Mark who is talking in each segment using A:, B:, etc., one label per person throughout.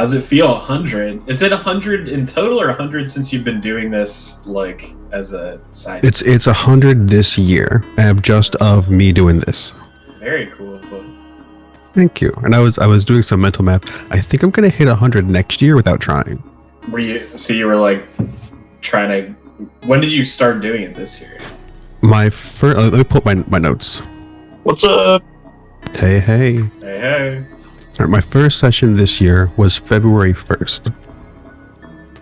A: How's it feel? 100? Is it 100 in total, or 100 since you've been doing this like as a side?
B: It's 100 this year, just of me doing this.
A: Very cool.
B: Thank you. And I was doing some mental math. I think I'm gonna hit 100 next year without trying.
A: Were you? So you were like trying to? When did you start doing it this year?
B: My first. Let me pull up my notes.
C: What's up?
B: Hey.
A: Hey.
B: All right, my first session this year was February 1st.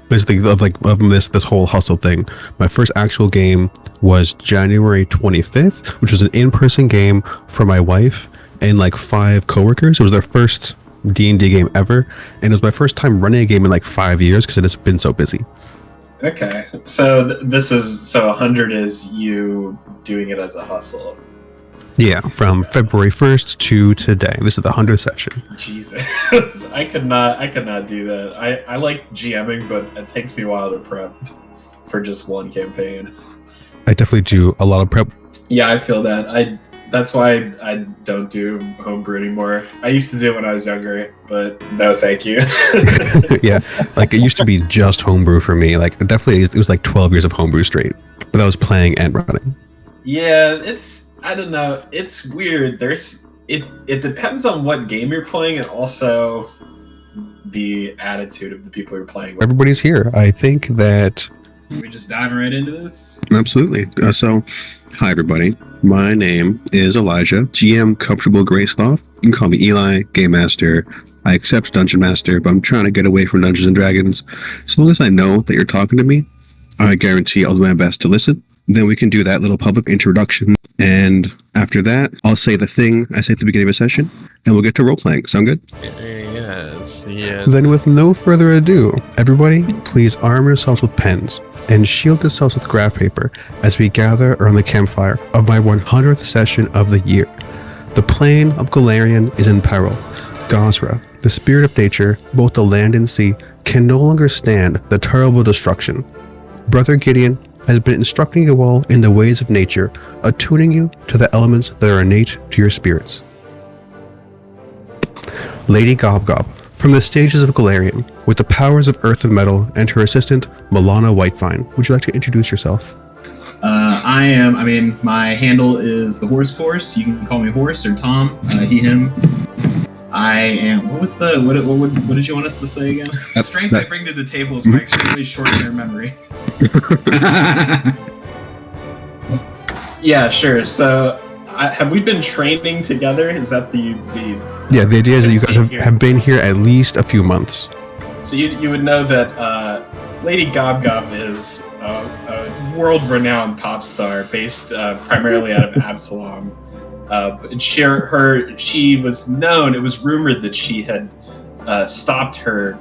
B: This thing of this whole hustle thing. My first actual game was January 25th, which was an in-person game for my wife and like 5 coworkers. It was their first D&D game ever, and it was my first time running a game in like 5 years because it has been so busy.
A: Okay, so this is 100 is you doing it as a hustle.
B: Yeah, from February 1st to today. This is the 100th session.
A: Jesus, I could not do that. I like GMing, but it takes me a while to prep for just one campaign.
B: I definitely do a lot of prep.
A: Yeah, I feel that. That's why I don't do homebrew anymore. I used to do it when I was younger, but no, thank you.
B: Yeah, like it used to be just homebrew for me. Like definitely, it was like 12 years of homebrew straight. But I was playing and running.
A: Yeah, I don't know. It's weird. It depends on what game you're playing and also the attitude of the people you're playing with.
B: Everybody's here. I think that...
A: Are we just diving right into this?
B: Absolutely. So, hi everybody. My name is Elijah, GM Comfortable Graysloth. You can call me Eli, Game Master. I accept Dungeon Master, but I'm trying to get away from Dungeons and Dragons. As long as I know that you're talking to me, I guarantee I'll do my best to listen. Then we can do that little public introduction, and after that, I'll say the thing I say at the beginning of a session, and we'll get to role-playing. Sound good?
C: Yes.
B: Then with no further ado, everybody, please arm yourselves with pens and shield yourselves with graph paper as we gather around the campfire of my 100th session of the year. The plane of Golarion is in peril. Gozrehteers, the spirit of nature, both the land and sea, can no longer stand the terrible destruction. Brother Gideon has been instructing you all in the ways of nature, attuning you to the elements that are innate to your spirits. Lady Gobgob, from the stages of Golarion, with the powers of earth and metal, and her assistant, Milana Whitevine. Would you like to introduce yourself?
A: My handle is the Horse Force. You can call me Horse or Tom, he, him. I am. What did you want us to say again? Strength I bring to the table is my extremely short-term memory. Yeah, sure. So, have we been training together? Is that the?
B: Yeah, the idea is that you guys have been here at least a few months.
A: So you would know that Lady Gobgob is a world-renowned pop star based primarily out of Absalom. She was known. It was rumored that she had stopped her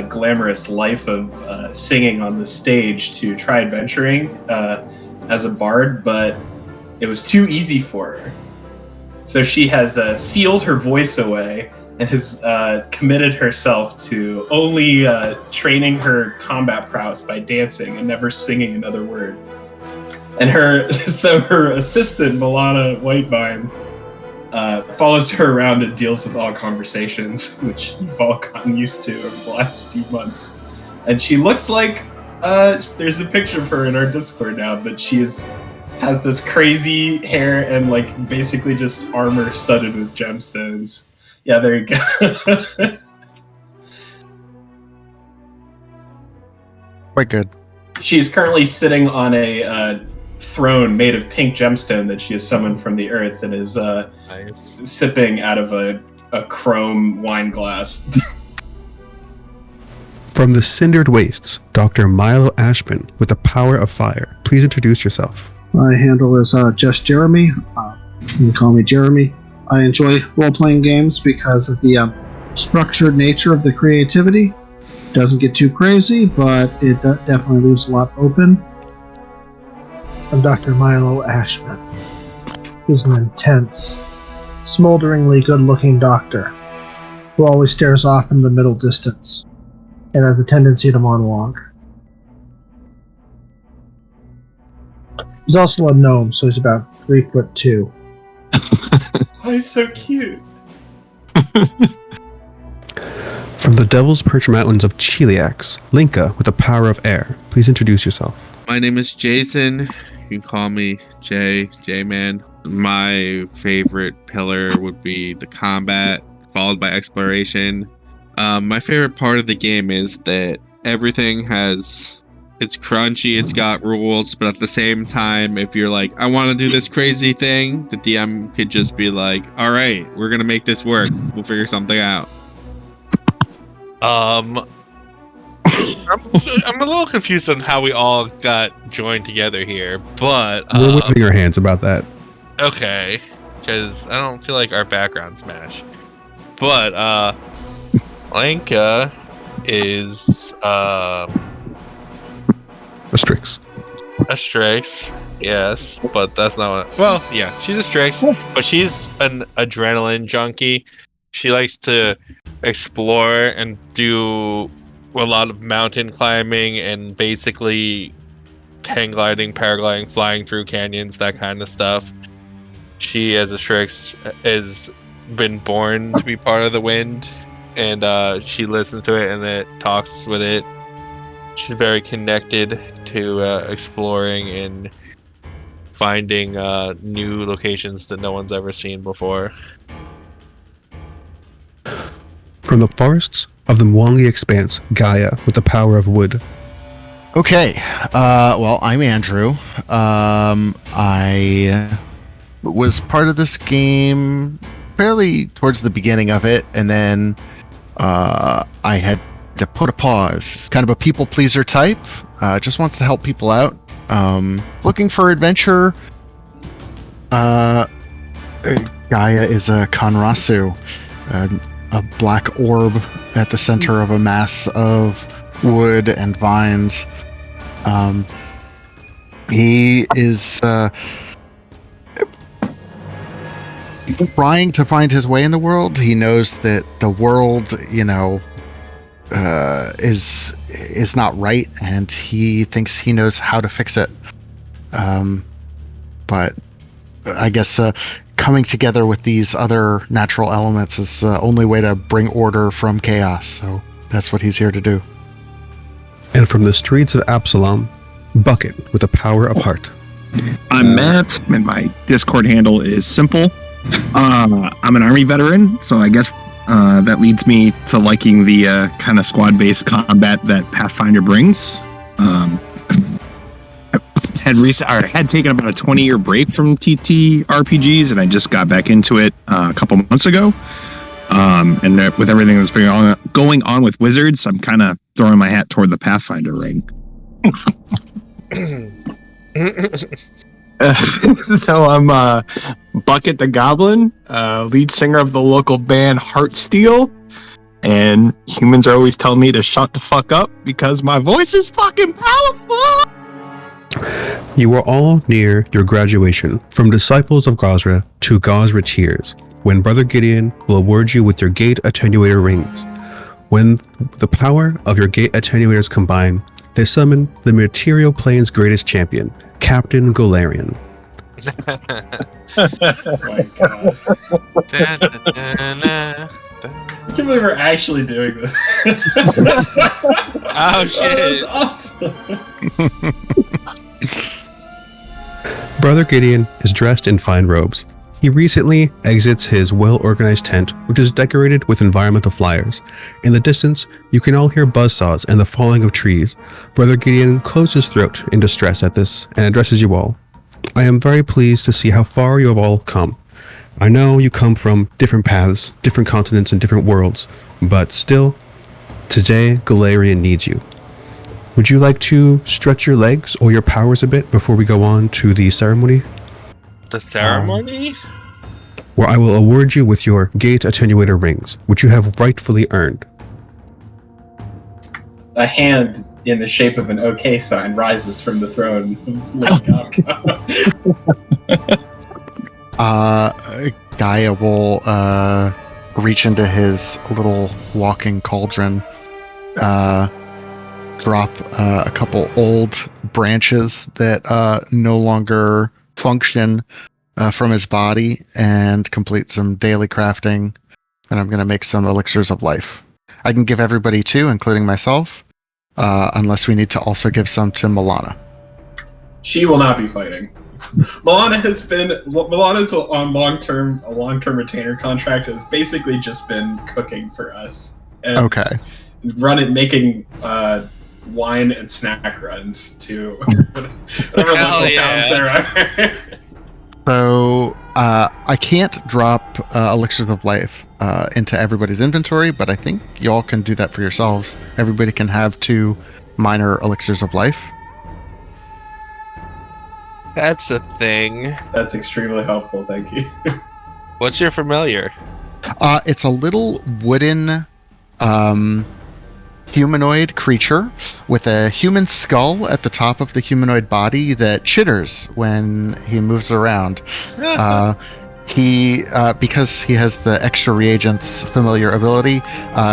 A: glamorous life of singing on the stage to try adventuring as a bard, but it was too easy for her. So she has sealed her voice away and has committed herself to only training her combat prowess by dancing and never singing another word. And her assistant, Milana Whitevine, follows her around and deals with all conversations, which you've all gotten used to over the last few months. And she looks like, there's a picture of her in our Discord now, but she has this crazy hair and like basically just armor studded with gemstones. Yeah, there you go.
C: Quite good.
A: She's currently sitting on a throne made of pink gemstone that she has summoned from the earth and is
C: Nice.
A: sipping out of a chrome wine glass.
B: From the cindered wastes, Dr. Milo Ashman with the power of fire. Please introduce yourself.
D: My handle is just Jeremy. You can call me Jeremy. I enjoy role-playing games because of the structured nature of the creativity. Doesn't get too crazy, but it definitely leaves a lot open. I'm Dr. Milo Ashman. He's an intense, smolderingly good-looking doctor who always stares off in the middle distance and has a tendency to monologue. He's also a gnome, so he's about 3'2".
A: Oh, he's so cute.
B: From From the Devil's Perch Mountains of Cheliax, Linka with the power of air. Please introduce yourself.
E: My name is Jason. You can call me J-Man. My favorite pillar would be the combat, followed by exploration. My favorite part of the game is that everything it's crunchy, it's got rules, but at the same time, if you're like, I want to do this crazy thing, the DM could just be like, all right, we're going to make this work. We'll figure something out.
C: I'm a little confused on how we all got joined together here, but
B: We're waving our hands about that.
C: okay, because I don't feel like our backgrounds match. But Lanka is
B: A Strix.
C: a Strix, yes, but that's not what. Well, yeah, she's a Strix, but she's an adrenaline junkie. She likes to explore and do a lot of mountain climbing and basically hang gliding, paragliding, flying through canyons, that kind of stuff. She, as a Strix, has been born to be part of the wind, and she listens to it and it talks with it. She's very connected to exploring and finding new locations that no one's ever seen before.
B: From the forests of the Mwangi Expanse, Gaia with the power of wood.
F: Okay, well, I'm Andrew. I was part of this game fairly towards the beginning of it, and then I had to put a pause. Kind of a people pleaser type, just wants to help people out. Looking for adventure. Gaia is a Kanrasu, a black orb at the center of a mass of wood and vines. He is trying to find his way in the world. He knows that the world, is not right, and he thinks he knows how to fix it. But I guess coming together with these other natural elements is the only way to bring order from chaos. So that's what he's here to do.
B: And from the streets of Absalom, Bucket with the power of heart.
G: I'm Matt, and my Discord handle is simple. I'm an Army veteran, so I guess that leads me to liking the kind of squad-based combat that Pathfinder brings. Had taken about a 20-year break from TT RPGs, and I just got back into it a couple months ago. And with everything that's been going on with Wizards, I'm kind of throwing my hat toward the Pathfinder ring.
H: So I'm Bucket the Goblin, lead singer of the local band Heartsteel, and humans are always telling me to shut the fuck up because my voice is fucking powerful.
B: You are all near your graduation from Disciples of Gozreh to Gozrehteers, when Brother Gideon will award you with your gate attenuator rings. When the power of your gate attenuators combine, they summon the material plane's greatest champion, Captain Golarion.
A: Oh my god. I can't believe we're actually doing this.
C: Oh shit.
A: That was awesome.
B: Brother Gideon is dressed in fine robes. He recently exits his well-organized tent, which is decorated with environmental flyers. In the distance, you can all hear buzzsaws and the falling of trees. Brother Gideon closes his throat in distress at this and addresses you all. I am very pleased to see how far you have all come. I know you come from different paths, different continents, and different worlds, but still, today Golarion needs you. Would you like to stretch your legs or your powers a bit before we go on to the ceremony?
C: The ceremony?
B: Where I will award you with your gate attenuator rings, which you have rightfully earned.
A: A hand in the shape of an OK sign rises from the throne of Lady
F: Gaia will reach into his little walking cauldron, drop a couple old branches that no longer function from his body, and complete some daily crafting. And I'm going to make some elixirs of life. I can give everybody 2, including myself, unless we need to also give some to Milana.
A: She will not be fighting. Milana's on a long-term retainer contract, has basically just been cooking for us. And
F: Okay.
A: making wine and snack runs to whatever local towns there are.
F: So I can't drop elixirs of life into everybody's inventory, but I think y'all can do that for yourselves. Everybody can have 2 minor elixirs of life.
C: That's a thing.
A: That's extremely helpful, thank you.
C: What's your familiar?
F: It's a little wooden humanoid creature with a human skull at the top of the humanoid body that chitters when he moves around. He because he has the extra reagents familiar ability,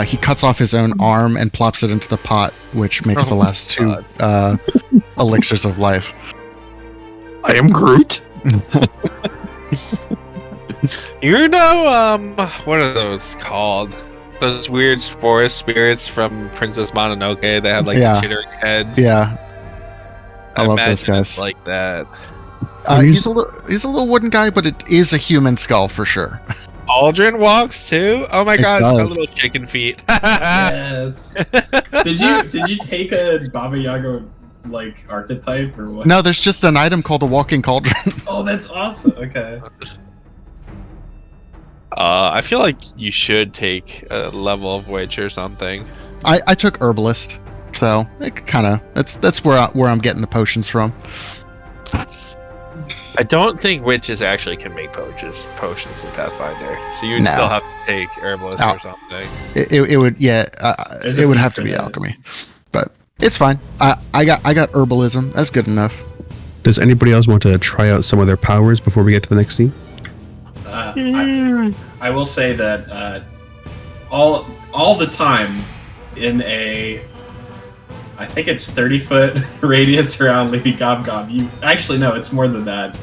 F: he cuts off his own arm and plops it into the pot, which makes the last 2 elixirs of life.
H: I am Groot.
C: You know, what are those called? Those weird forest spirits from Princess Mononoke that have like the chittering heads.
F: Yeah, I love those
C: imagine
F: guys.
C: it's like that.
F: He's a little wooden guy, but it is a human skull for sure.
C: Aldrin walks too. Oh my god, it's got
F: does.
C: little chicken feet.
A: Yes. Did you take a Baba Yaga like archetype or what?
F: No, there's just an item called a walking cauldron.
A: Oh, that's awesome. Okay.
C: I feel like you should take a level of witch or something.
F: I took herbalist, so it kind of that's where I'm getting the potions from.
C: I don't think witches actually can make potions in Pathfinder, so you'd
F: No.
C: still have to take herbalist or something.
F: It would it would have to be alchemy, but it's fine. I got herbalism. That's good enough.
B: Does anybody else want to try out some of their powers before we get to the next scene?
A: I will say that all the time in a, I think it's 30-foot radius around Lady Gob. You actually no, it's more than that.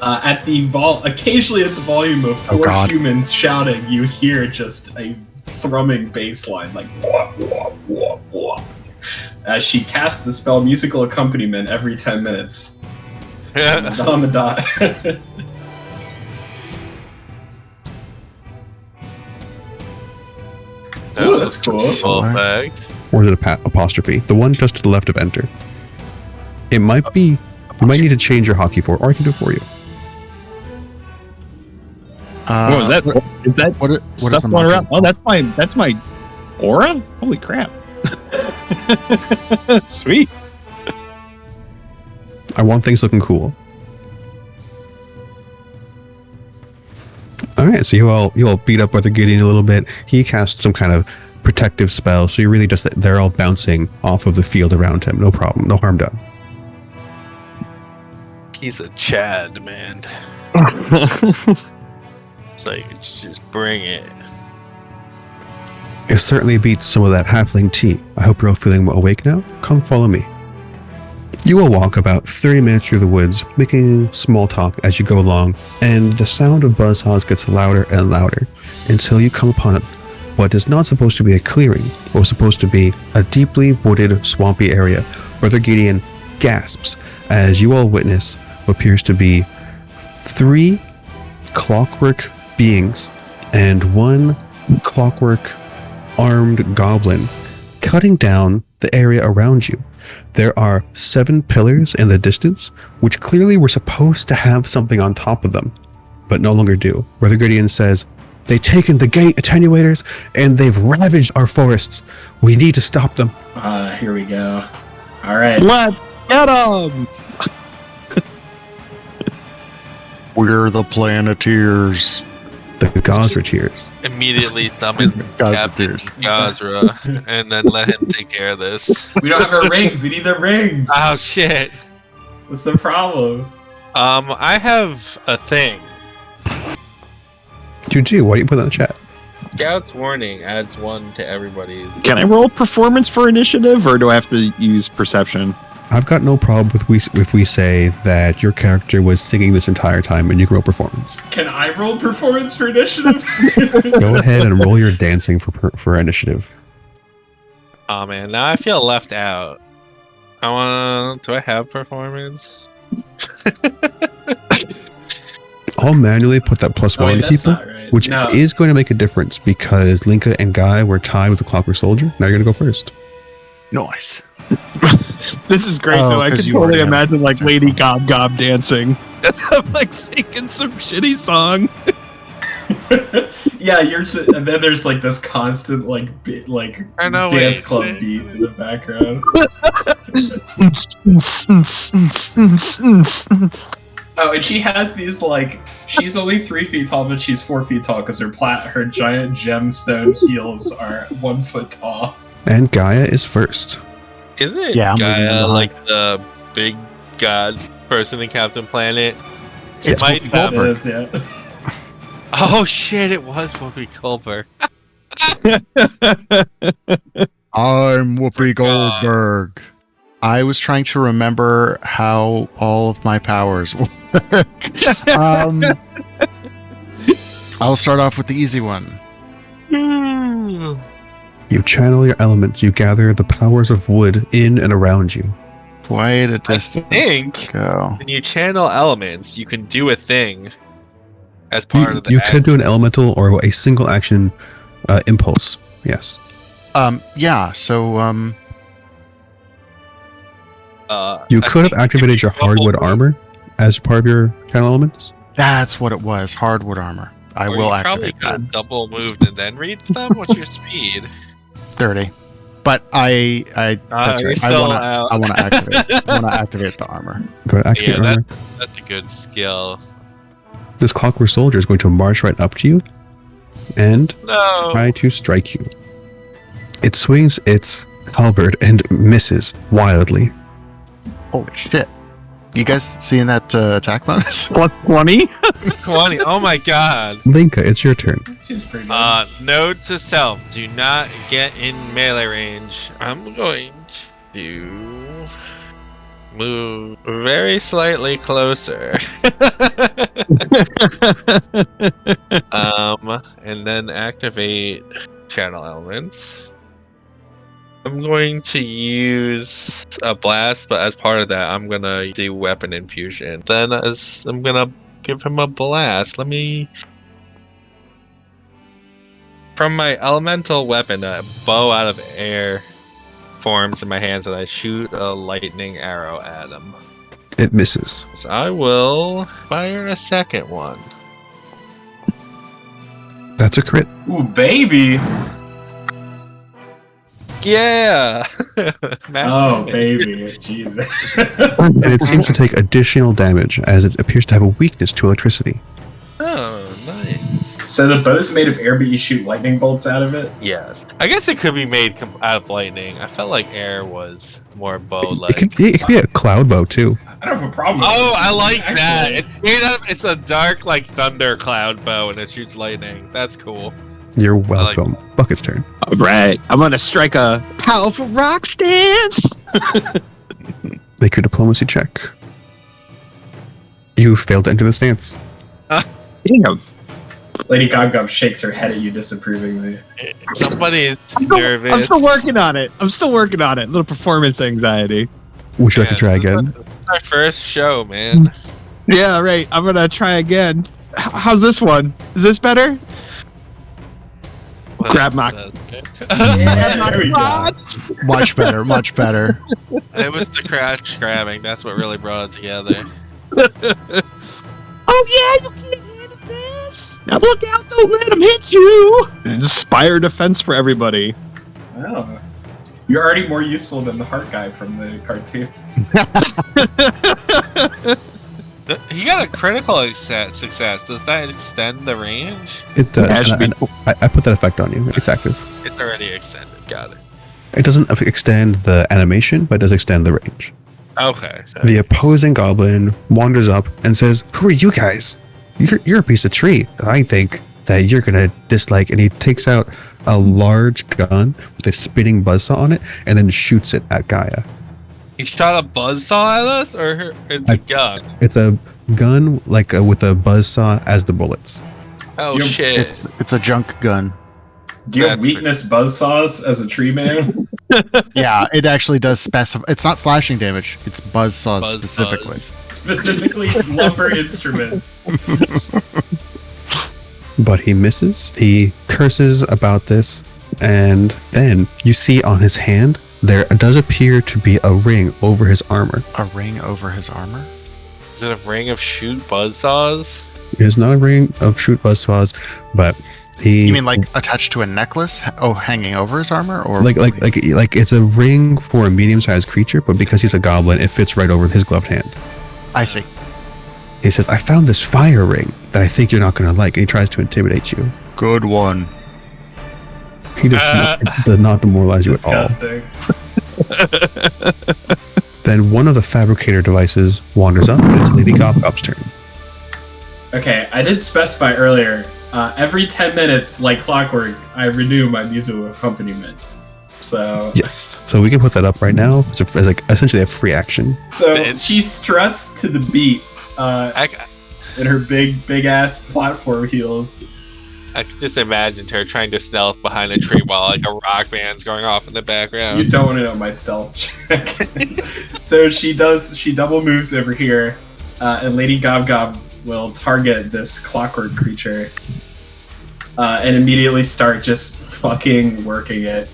A: At the occasionally at the volume of 4 humans shouting, you hear just a thrumming bass line like wah, wah, wah, wah, as she casts the spell musical accompaniment every 10 minutes on the dot. Ooh, that's cool.
C: Perfect.
B: Or is it apostrophe? The one just to the left of enter. It might be. You might need to change your hotkey for, or I can do it for you.
H: What was that? Is that
F: what
H: stuff going around? Oh, that's my aura. Holy crap! Sweet.
B: I want things looking cool. All right, so you all beat up Brother Gideon a little bit. He cast some kind of protective spell, so you really just they're all bouncing off of the field around him. No problem, no harm done.
C: He's a Chad, man. It's like, just bring it.
B: It certainly beats some of that halfling tea. I hope you're all feeling awake now. Come follow me. You will walk about 30 minutes through the woods, making small talk as you go along, and the sound of buzzsaws gets louder and louder until you come upon what is not supposed to be a clearing, but was supposed to be a deeply wooded, swampy area. Brother Gideon gasps as you all witness what appears to be 3 clockwork beings and 1 clockwork armed goblin cutting down the area around you. There are 7 pillars in the distance, which clearly were supposed to have something on top of them, but no longer do. Brother Gideon says, "They've taken the gate attenuators, and they've ravaged our forests. We need to stop them."
A: Here we go. All right.
H: Let's get 'em!
F: We're the Planeteers.
B: The Gozrehteers.
C: Immediately summon Captain Gozra and then let him take care of this.
A: We don't have our rings. We need the rings.
C: Oh shit!
A: What's the problem?
C: I have a thing.
B: You do? Why do you put that in the chat?
C: Scout's Warning adds 1 to everybody's.
H: Can I roll performance for initiative, or do I have to use perception?
B: I've got no problem if we say that your character was singing this entire time and you can roll performance.
A: Can I roll performance for initiative?
B: Go ahead and roll your dancing for initiative.
C: Oh man, now I feel left out. Do I have performance?
B: I'll manually put that +1
A: Oh, wait,
B: to
A: that's
B: people,
A: not right.
B: which
A: No.
B: is going to make a difference because Linka and Guy were tied with the Clockwork Soldier. Now you're going to go first.
F: Nice.
H: This is great
F: Oh,
H: though. I
F: 'cause
H: can
F: you
H: totally
F: already have
H: imagine like
F: it.
H: Lady Gob Gob dancing. I'm like singing some shitty song.
A: Yeah, and then there's like this constant
C: I know,
A: dance
C: wait.
A: club beat in the background. Oh, and she has these she's only 3 feet tall, but she's 4 feet tall because her giant gemstone heels are 1 foot tall.
B: And Gaia is first.
C: Isn't
F: Yeah, I'm leaving them
C: Gaia
F: behind.
C: like the big god person in Captain Planet?
F: It's
C: might
F: Whoopi
C: not-
A: It
F: Goldberg.
A: is, yeah.
C: Oh shit! It was Whoopi Goldberg.
F: I'm Whoopi
C: Forgot.
F: Goldberg. I was trying to remember how all of my powers work. I'll start off with the easy one.
B: You channel your elements. You gather the powers of wood in and around you.
F: Quite a distance.
C: think-
F: Go.
C: When you channel elements, you can do a thing as part of the.
B: You could do an elemental or a single action impulse. Yes.
F: Yeah. So
B: You
C: I
B: could have
C: think it
B: activated
C: be
B: your
C: double
B: hardwood
C: move,
B: armor as part of your channel elements.
F: that's what it was. Hardwood armor. I
C: or
F: will
C: you probably
F: activate
C: could
F: that.
C: have double moved and then read stuff. What's your speed?
F: 30. But I that's
C: You're
F: right.
C: still out.
F: I want to activate. I want to activate the armor.
B: Go ahead, activate
C: Yeah,
B: armor.
C: That's a good skill.
B: This Clockwork Soldier is going to march right up to you and
C: No.
B: try to strike you. It swings its halberd and misses wildly.
F: Holy shit! You guys seeing that attack bonus?
H: Plus 20?
C: 20. Oh my god.
B: Linka, it's your turn.
A: She's pretty good.
C: Note to self: do not get in melee range. I'm going to move very slightly closer. And then activate channel elements. I'm going to use a blast, but as part of that, I'm gonna do weapon infusion. Then I'm gonna give him a blast. From my elemental weapon, a bow out of air forms in my hands, and I shoot a lightning arrow at him.
B: It misses.
C: So I will fire a second one.
B: That's a crit.
A: Ooh, baby!
C: Yeah.
A: Oh, baby. Jesus.
B: And it seems to take additional damage as it appears to have a weakness to electricity.
C: Oh, nice.
A: So the bow's made of air, but you shoot lightning bolts out of it?
C: Yes. I guess it could be made out of lightning. I felt like air was more
B: It
C: bow-like.
B: could be a cloud bow too.
A: I don't have a problem with
C: Oh,
A: this.
C: I like that.
A: Actually,
C: It's made out of, it's a dark, like, thunder cloud bow, and it shoots lightning. That's cool.
B: You're welcome. Bucket's turn.
H: All right. I'm going to strike a powerful rock stance.
B: Make your diplomacy check. You failed to enter the stance.
H: Damn.
A: Lady Gaga shakes her head at you disapprovingly.
C: Somebody's
H: I'm
C: nervous.
H: still working on it. Little performance anxiety.
B: Would you like to
C: Yeah,
B: try
C: this is
B: again?
C: my first show, man.
H: Yeah, right. I'm going to try again. How's this one? Is this better? Grab my-
A: Yeah, there we go.
F: Much better. Much better.
C: It was the crash grabbing. That's what really brought it together.
H: Oh yeah, you can't handle this. Now look out! Don't let him hit you. Spire defense for everybody.
A: Oh. You're already more useful than the heart guy from the cartoon.
C: He got a critical success. Does that extend the range?
B: It does.
H: Yeah, it should
B: and I put that effect on you. It's active.
C: It's already extended. Got it.
B: It doesn't extend the animation, but it does extend the range.
C: Okay.
B: The opposing goblin wanders up and says, "Who are you guys? You're a piece of tree. I think that you're gonna dislike." And he takes out a large gun with a spinning buzzsaw on it and then shoots it at Gaia.
C: He shot a buzzsaw at us, or it's a gun?
B: It's a gun with a buzzsaw as the bullets.
C: Oh
A: Do you-
C: shit!
F: It's a junk gun.
A: Do you have
C: That's
A: weakness buzzsaws as a tree man?
F: Yeah, it actually does specify. It's not slashing damage. It's buzzsaws
C: Buzz,
F: specifically.
C: buzz.
A: Specifically, lumber instruments.
B: But he misses. He curses about this, and then you see on his hand there does appear to be a ring over his armor.
F: A ring over his armor.
C: Is it a ring of shoot buzzsaws?
B: It is not a ring of shoot buzzsaws, but he.
F: You mean like attached to a necklace? Oh, hanging over his armor, or
B: like it's a ring for a medium-sized creature, but because he's a goblin, it fits right over his gloved hand.
F: I see.
B: He says, "I found this fire ring that I think you're not going to like," and he tries to intimidate you.
F: Good one.
B: He does not demoralize you at all.
A: Disgusting.
B: Then one of the fabricator devices wanders up, and it's Lady Gobgob's turn.
A: Okay, I did specify earlier. Every 10 minutes, like clockwork, I renew my musical accompaniment. So
B: Yes. So we can put that up right now. It's like essentially a free action.
A: So she struts to the beat in her big ass platform heels.
C: I could just imagine her trying to stealth behind a tree while like a rock band's going off in the
A: You
C: background.
A: don't want to know my stealth check. So she double moves over here, and Lady Gobgob will target this clockwork creature and immediately start just fucking working it.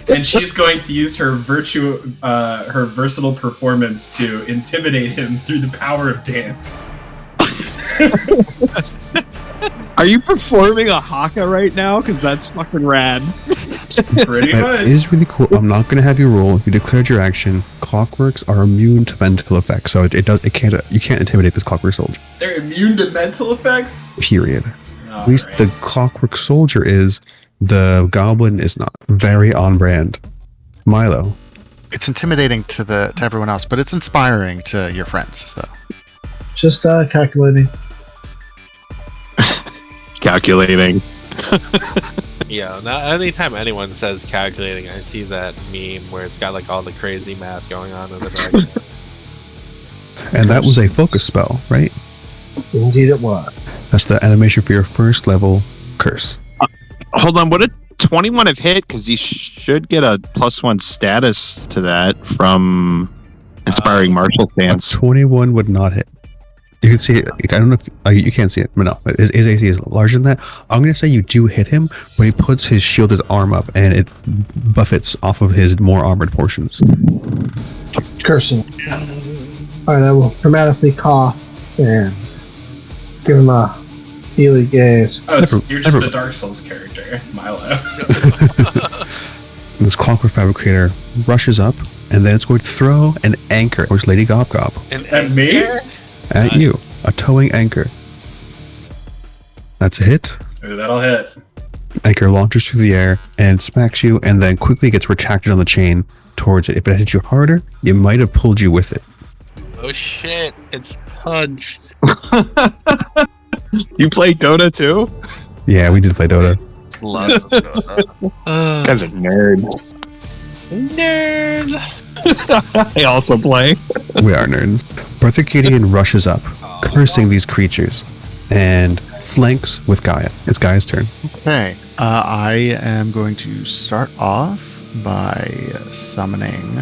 A: And she's going to use her her versatile performance to intimidate him through the power of dance.
H: Are you performing a haka right now? Because that's fucking rad.
A: Pretty
B: That
A: much.
B: is really cool. I'm not going to have you roll. You declared your action. Clockworks are immune to mental effects, so you can't intimidate this clockwork soldier.
A: They're immune to mental effects?
B: Period. At least the clockwork soldier is. The goblin is not. Very on brand. Milo.
F: It's intimidating to everyone else, but it's inspiring to your friends. So.
D: Just calculating.
H: Calculating.
C: Yeah, not anytime anyone says calculating, I see that meme where it's got like all the crazy math going on in the background.
B: And that was a focus spell, right?
D: Indeed it was.
B: That's the animation for your first level curse.
H: Hold on, would a 21 have hit? Because you should get a +1 status to that from Inspiring Martial
B: A
H: Stance.
B: 21 would not hit. You can see it. I don't know if you can't see it, but no, his AC is larger than that. I'm going to say you do hit him, but he puts his shield, his arm up, and it buffets off of his more armored portions.
D: Cursing. Alright, I will dramatically cough and give him a steely gaze.
A: Oh, so you're just
B: never-
A: a Dark Souls character, Milo.
B: This clockwork fabricator rushes up, and then it's going to throw an anchor towards Lady Gobgob.
A: At me?
B: At you. A towing anchor. That's a hit.
A: Ooh, that'll hit.
B: Anchor launches through the air and smacks you, and then quickly gets retracted on the chain towards it. If it hits you harder, it might have pulled you with it.
C: Oh shit, it's punched.
H: You play Dota too?
B: Yeah, we did play Dota.
C: Lots of Dota.
H: Guys are nerd.
C: Nerd.
H: I also play.
B: We are nerds. Brother Gideon rushes up, cursing these creatures, and flanks with Gaia. It's Gaia's turn.
F: Okay, I am going to start off by summoning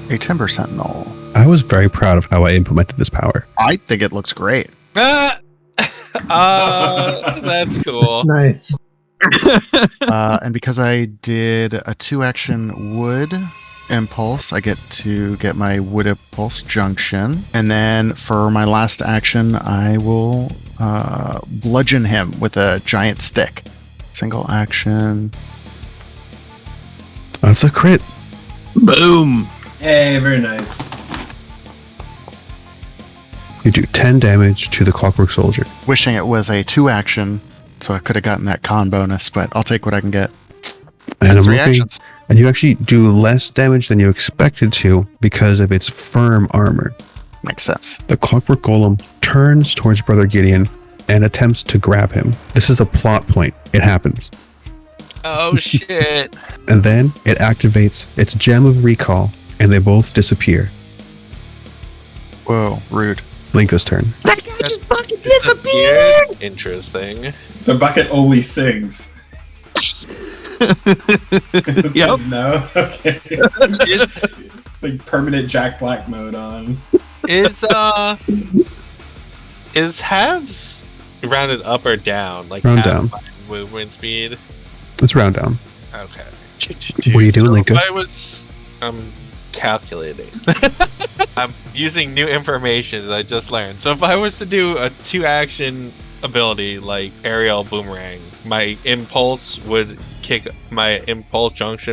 F: a Timber Sentinel.
B: I was very proud of how I implemented this power.
F: I think it looks great.
C: That's cool.
D: Nice.
F: And because I did a 2-action wood impulse, I get to get my wood impulse junction. And then for my last action, I will bludgeon him with a giant stick. Single action.
B: That's a crit.
H: Boom.
A: Hey, very nice.
B: You do 10 damage to the clockwork soldier.
F: Wishing it was a 2-action, so I could have gotten that con bonus, but I'll take what I can get.
B: And
F: That's
B: I'm
F: 3
B: looking,
F: actions.
B: and you actually do less damage than you expected to because of its firm armor.
F: Makes sense.
B: The clockwork golem turns towards Brother Gideon and attempts to grab him. This is a plot point. It happens.
C: Oh shit.
B: And then it activates its gem of recall, and they both disappear.
F: Whoa, rude.
B: Linka's turn.
C: Disappeared. Interesting.
A: So Bucket only sings.
H: Yep.
A: No. Okay. It's like permanent Jack Black mode on.
C: Is halves rounded up or down? Like
B: Round
C: half
B: down.
C: my movement speed?
B: Let's round down.
C: Okay.
B: What are you doing, Linka?
C: I'm calculating. I'm using new information that I just learned. So if I was to do a 2-action ability like aerial boomerang, my impulse junction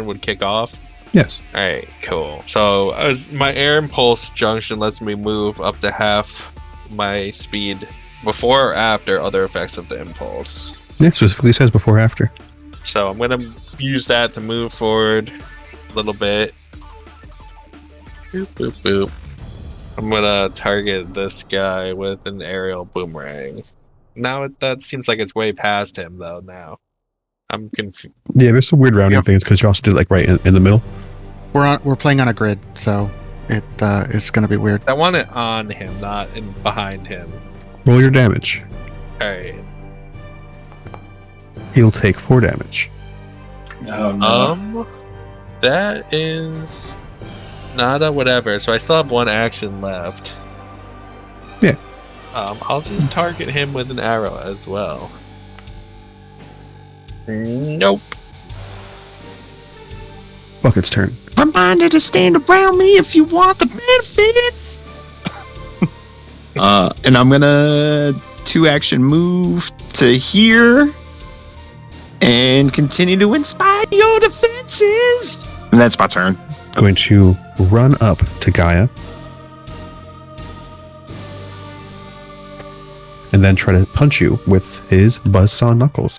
C: would kick off.
B: Yes.
C: Alright, cool. So my air impulse junction lets me move up to half my speed before or after other effects of the impulse.
B: Yeah, specifically says before or after.
C: So I'm gonna use that to move forward a little bit. Boop, boop, boop. I'm gonna target this guy with an aerial boomerang. Now that seems like it's way past him, though, now. I'm confused.
B: Yeah, there's some weird rounding things because you also did like right in the middle.
F: We're playing on a grid, so it's going to be weird.
C: I want it on him, not behind him.
B: Roll your damage.
C: Alright.
B: He'll take 4 damage.
A: Oh no.
C: That is not a whatever, so I still have 1 action left.
B: Yeah.
C: I'll just target him with an arrow as well. Nope.
B: Bucket's turn.
H: Reminder to stand around me if you want the benefits. And I'm gonna 2-action move to here and continue to inspire your defenses. And that's my turn.
B: Going to run up to Gaia. And then try to punch you with his buzzsaw knuckles.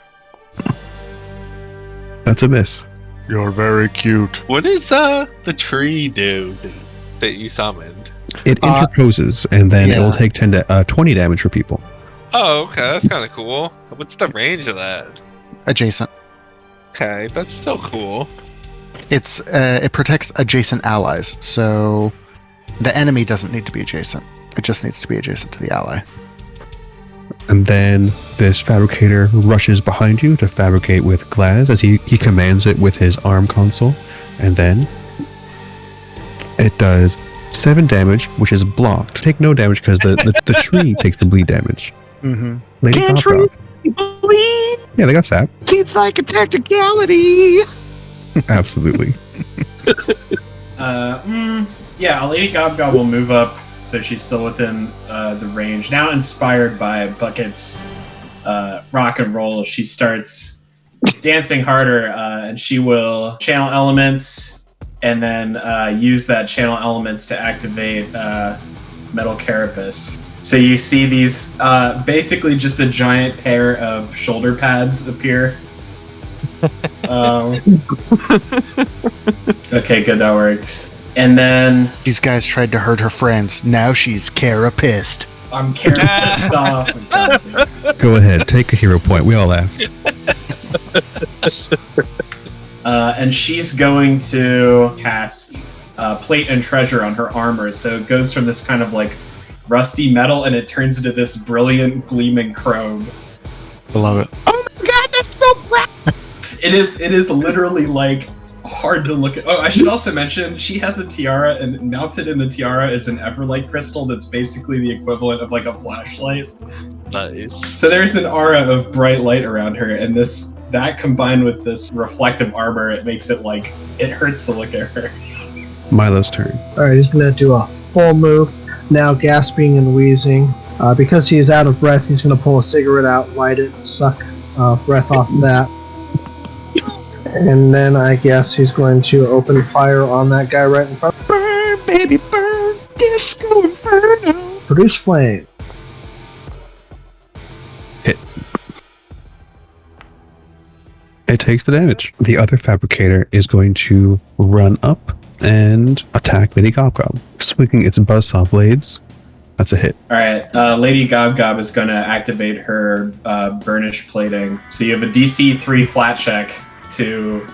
B: That's a miss.
F: You're very cute.
C: What does the tree do that you summoned?
B: It interposes, and then it will take 20 damage for people.
C: Oh, okay, that's kind of cool. What's the range of that?
F: Adjacent.
C: Okay, that's still cool.
F: It protects adjacent allies, so the enemy doesn't need to be adjacent. It just needs to be adjacent to the ally.
B: And then this fabricator rushes behind you to fabricate with glass as he commands it with his arm console. And then it does 7 damage, which is blocked. Take no damage because the tree takes the bleed damage.
F: Mm-hmm.
B: Lady
H: Can't
B: Gobgob.
H: bleed.
B: Yeah, they got sap.
H: Seems like a technicality.
B: Absolutely.
A: Yeah, Lady Gobgob will move up, so she's still within the range. Now inspired by Bucket's rock and roll, she starts dancing harder, and she will channel elements, and then use that channel elements to activate Metal Carapace. So you see these, basically just a giant pair of shoulder pads appear. Okay, good, that worked. And then
F: These guys tried to hurt her friends. Now she's Carapissed.
A: I'm carrying pissed off.
B: Go ahead, take a hero point. We all laughed.
A: And she's going to cast Plate and Treasure on her armor. So it goes from this kind of like rusty metal and it turns into this brilliant gleaming chrome.
F: I love it.
H: Oh my god, that's so bright.
A: It is literally like hard to look at. Oh, I should also mention she has a tiara, and mounted in the tiara is an Everlight crystal that's basically the equivalent of like a flashlight.
C: Nice.
A: So there's an aura of bright light around her, and that combined with this reflective armor, it makes it like it hurts to look at her.
B: Milo's turn.
D: Alright, he's going to do a full move, now gasping and wheezing. Because he is out of breath, he's going to pull a cigarette out, light it, suck breath off that. And then I guess he's going to open fire on that guy right in front.
H: Burn, baby, burn. Disco Inferno.
D: Produce flame.
B: Hit. It takes the damage. The other fabricator is going to run up and attack Lady Gobgob, swinging its buzzsaw blades. That's a hit.
A: All right, Lady Gobgob is going to activate her burnish plating. So you have a DC 3 flat check to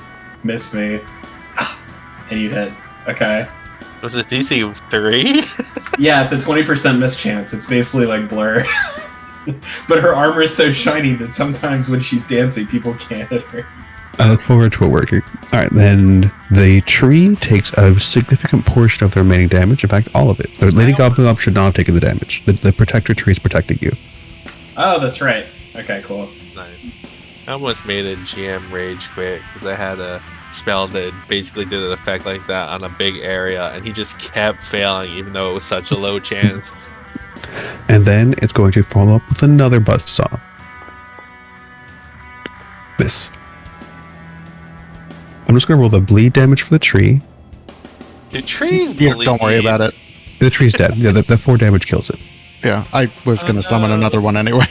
A: miss me, and you hit. Okay.
C: Was it DC 3?
A: Yeah, it's a 20% miss chance. It's basically like Blur. But her armor is so shiny that sometimes when she's dancing, people can't hit her.
B: I look forward to it working. All right, then the tree takes a significant portion of the remaining damage. In fact, all of it. The Lady Goblin should not have taken the damage. The protector tree is protecting you.
A: Oh, that's right. Okay, cool.
C: Nice. I almost made a GM rage quit because I had a spell that basically did an effect like that on a big area, and he just kept failing even though it was such a low chance.
B: And then it's going to follow up with another buzzsaw. Miss. I'm just going to roll the bleed damage for the tree.
C: The tree's
F: Don't worry about it.
B: The tree's dead. Yeah, the 4 damage kills it.
F: Yeah, I was going to summon another one anyway.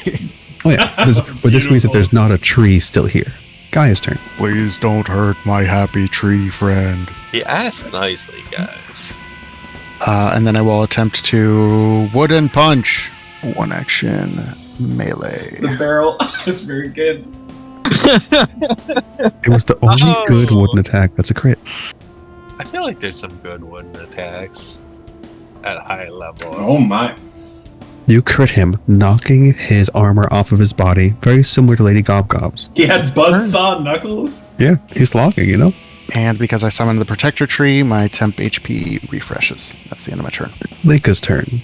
B: Oh yeah, but this means that there's not a tree still here. Gaia's turn.
F: Please don't hurt my happy tree friend.
C: He asked nicely, guys.
F: And then I will attempt to wooden punch. 1 action melee.
A: The barrel is very good.
B: It was the only good wooden attack. That's a crit.
C: I feel like there's some good wooden attacks at high level.
A: Oh my.
B: You crit him, knocking his armor off of his body, very similar to Lady Gobgob's.
A: He had buzzsaw knuckles?
B: Yeah, he's locking, you know?
F: And because I summoned the protector tree, my temp HP refreshes. That's the end of my turn.
B: Lika's turn.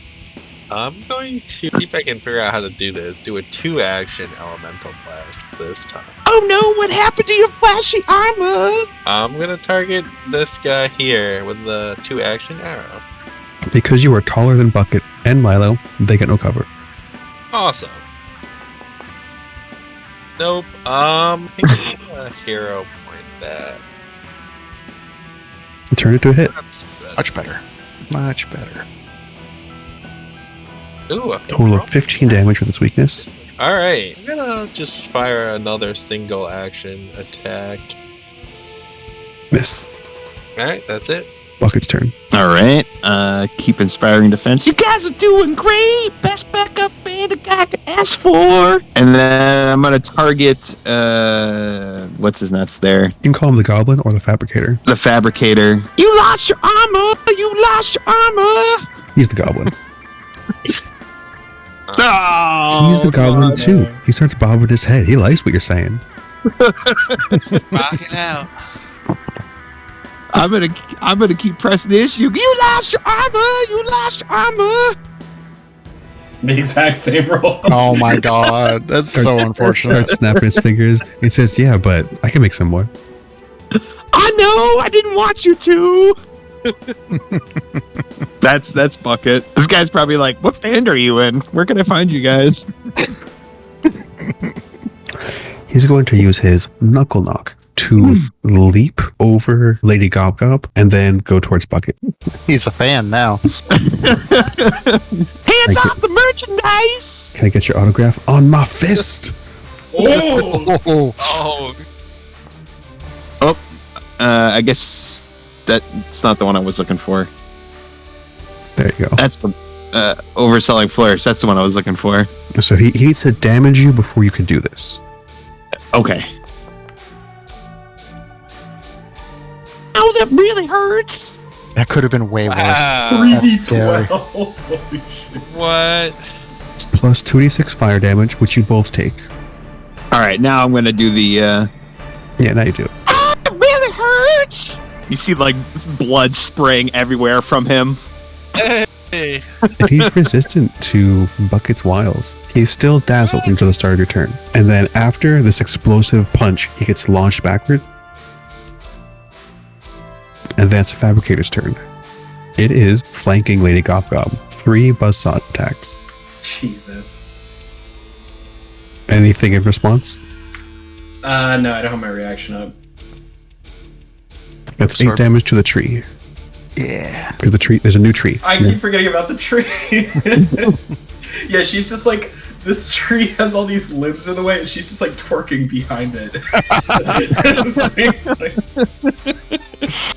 C: I'm going to see if I can figure out how to do this. Do a 2-action elemental blast this time.
H: Oh no, what happened to your flashy armor?
C: I'm going to target this guy here with the 2-action arrow.
B: Because you are taller than Bucket and Milo, they get no cover.
C: Awesome. Nope. I think a hero point that.
B: Turn it to a hit.
C: That's better.
F: Much better. Much better.
C: Ooh,
B: Total of 15 damage with its weakness.
C: Alright, I'm gonna just fire another single action attack.
B: Miss.
C: Alright, that's it.
B: Bucket's turn.
H: All right. Keep inspiring defense. You guys are doing great. Best backup band a guy could ask for. And then I'm gonna target what's his nuts there?
B: You can call him the Goblin or the Fabricator.
H: The Fabricator. You lost your armor. You lost your armor.
B: He's the Goblin.
H: Oh,
B: He's the Goblin too. He starts bobbing his head. He likes what you're saying.
C: Rocking out.
H: I'm gonna keep pressing the issue. You lost your armor. You lost your armor.
A: The exact same roll.
F: Oh my god, that's so unfortunate.
B: Starts snapping his fingers. It says, "Yeah, but I can make some more."
H: I know. I didn't want you to. That's Bucket. This guy's probably like, "What band are you in? Where can I find you guys?"
B: He's going to use his Knuckle Knock to leap over Lady Gobgob and then go towards Bucket.
F: He's a fan now.
H: Hands off the merchandise!
B: Can I get your autograph on my fist?
A: Oh!
C: Oh,
H: I guess that's not the one I was looking for.
B: There you go.
H: That's the overselling flourish. That's the one I was looking for.
B: So he needs to damage you before you can do this.
H: Okay. Oh, that really hurts.
F: That could have been way worse.
C: wow.
A: 3d12. Holy shit.
C: What?
B: Plus 2d6 fire damage, which you both take.
H: All right, now I'm gonna do the.
B: Yeah, now you do.
H: Oh, it really hurts. You see, like blood spraying everywhere from him.
C: Hey.
B: And he's resistant to Bucket's wiles. He's still dazzled until the start of your turn. And then after this explosive punch, he gets launched backward. And that's Fabricator's turn. It is flanking Lady Gobgob. 3 buzzsaw attacks.
A: Jesus.
B: Anything in response?
A: No, I don't have my reaction up.
B: That's 8 damage to the tree.
F: Yeah.
B: Because the tree, there's a new tree.
A: I keep forgetting about the tree. Yeah, she's just like, this tree has all these limbs in the way, and she's just like twerking behind it.
C: You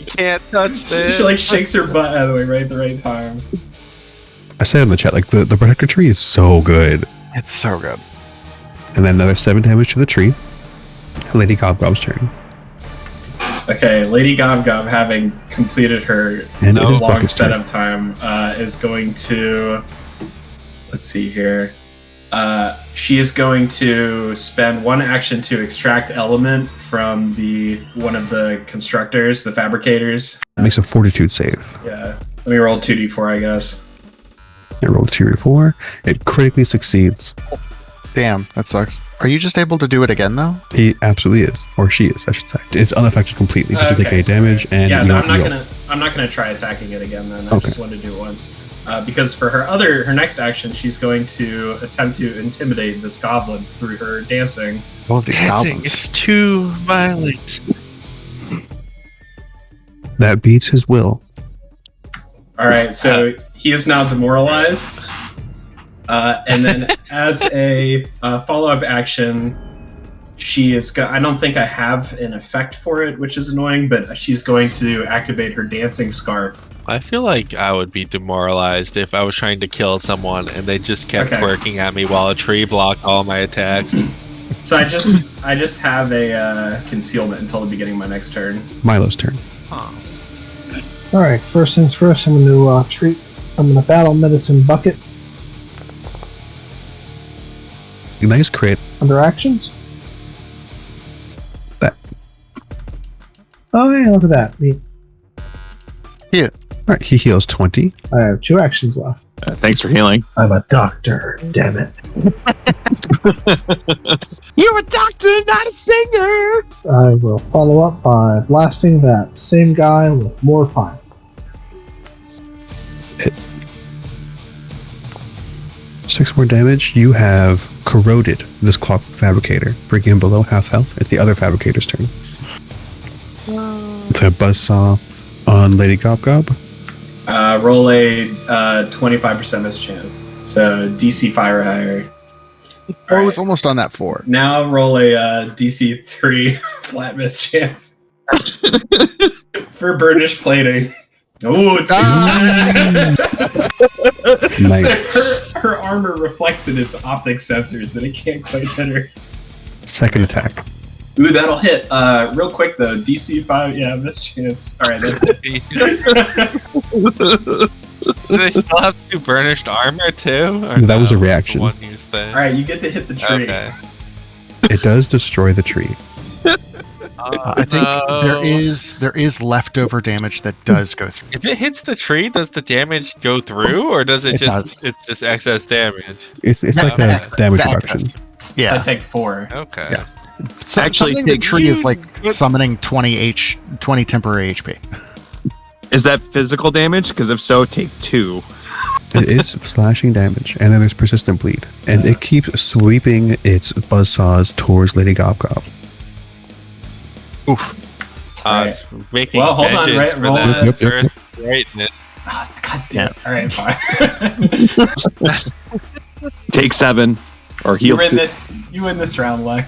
C: can't touch this.
A: She like shakes her butt out of the way right at the right time.
B: I said in the chat, like the protector tree is so good.
F: It's so good.
B: And then another 7 damage to the tree. Lady Gobgob's turn.
A: Okay, Lady Gobgob, having completed her
B: And it is
A: long
B: Bucket's turn.
A: setup time, is going to. Let's see here. she is going to spend 1 action to extract element from one of the constructors, the fabricators.
B: Makes a fortitude save.
A: Yeah. Let me roll 2d4, I guess.
B: I rolled 2d4. It critically succeeds.
F: Damn, that sucks. Are you just able to do it again, though?
B: He absolutely is, or she is, I should say. It's unaffected completely because you take 8 damage and
A: yeah,
B: you
A: no,
B: don't
A: I'm not gonna try attacking it again. Then I just wanted to do it once. Because for her next action, she's going to attempt to intimidate this goblin through her dancing.
F: All of these
C: Dancing
F: goblins.
C: is too violent.
B: That beats his will.
A: All right, so he is now demoralized. And then as a follow-up action, she is. I don't think I have an effect for it, which is annoying. But she's going to activate her dancing scarf.
C: I feel like I would be demoralized if I was trying to kill someone and they just kept twerking at me while a tree blocked all my attacks.
A: So I just have a concealment until the beginning of my next turn.
B: Milo's turn.
D: All right. First things first. I'm going to battle medicine bucket
B: Nice crit.
D: under actions.
B: That.
D: Oh yeah, look at that. Neat.
B: All right, he heals 20.
D: I have 2 actions left.
H: Thanks for healing.
D: I'm a doctor. Damn it.
H: You're a doctor, not a singer.
D: I will follow up by blasting that same guy with more fire.
B: Hit. 6 more damage. You have corroded this clock fabricator, bringing him below half health. It's the other fabricator's turn. It's a buzzsaw on Lady Gobgob.
A: Roll a 25% mischance. So DC 5 or higher.
F: Oh, it's almost on that 4.
A: Now roll a DC 3 flat mischance. For burnished plating. Oh, it's
B: Nice.
A: So her armor reflects in its optic sensors and it can't quite hit her.
B: Second attack.
A: Ooh, that'll hit. Real quick though, DC 5, yeah, mischance. Alright,
C: Do they still have to do burnished armor too? Or
B: That was a
C: no?
B: reaction.
C: It's a one-use thing.
A: Alright, you get to hit the tree.
C: Okay.
B: It does destroy the tree.
F: I think there is leftover damage that does go through.
C: If it hits the tree, does the damage go through, or does it,
F: It
C: just
F: does.
C: it's just excess damage?
B: It's like a damage reduction.
A: So
F: Yeah.
A: I take 4.
C: Okay.
F: Yeah. So
H: Actually,
F: summoning the
H: take
F: tree is like
C: you-
F: summoning 20 temporary HP.
H: Is that physical damage? Because if so, take 2.
B: It is slashing damage, and then there's persistent bleed, and it keeps sweeping its buzzsaws towards Lady Gobgob.
F: Oof.
A: Right.
C: It's making
A: Well, hold on,
C: vengeance
A: right,
C: for
A: roll
C: that
B: Yep, yep,
C: earth greatness.
A: God damn it. Alright, fine.
H: Take 7. Or heal 2.
A: You win this round, Luck.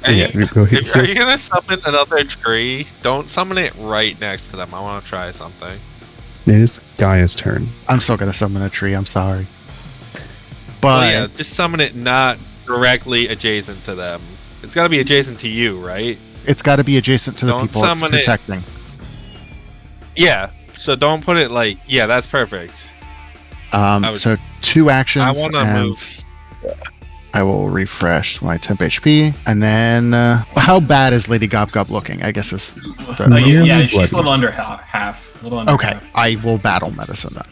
C: Are
B: Yeah,
C: you,
B: go ahead.
C: are you gonna summon another tree? Don't summon it right next to them. I want to try something.
B: It is Gaia's turn.
F: I'm still gonna summon a tree. I'm sorry, but
C: Well, yeah, just summon it not directly adjacent to them. It's got to be adjacent to you, right?
F: it's got to be adjacent to the
C: Don't
F: people it's
C: summon it.
F: protecting.
C: Yeah. So don't put it like. Yeah, that's perfect.
F: So 2 actions.
C: I want to
F: and
C: move.
F: I will refresh my temp HP, and then how bad is Lady Gobgob looking? I guess is the,
A: Yeah, she's
B: bloody.
A: a little under half. A little under
F: okay.
A: half.
F: I will battle medicine then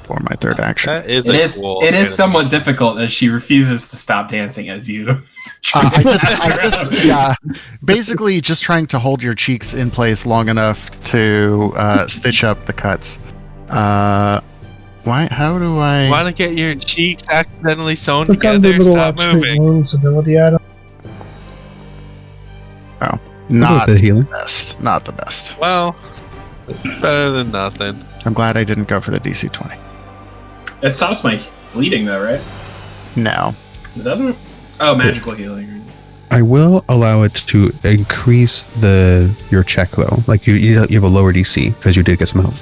F: for my 3rd action.
C: That is
A: It
C: a
A: is.
C: cool
A: It is somewhat
C: animation.
A: difficult as she refuses to stop dancing as you.
F: Yeah, basically just trying to hold your cheeks in place long enough to stitch up the cuts. Why? How do I?
C: Want to get your cheeks accidentally sewn
D: Click on the
C: together?
D: little
C: Stop
D: treat
C: moving.
D: wounds ability item.
F: Not
B: the
F: the
B: healing.
F: best. Not the best.
C: Well, it's better than nothing.
F: I'm glad I didn't go for the DC 20.
A: It stops my bleeding though, right?
F: No.
A: It doesn't. Oh, magical healing.
B: I will allow it to increase your check though. Like you have a lower DC because you did get some help.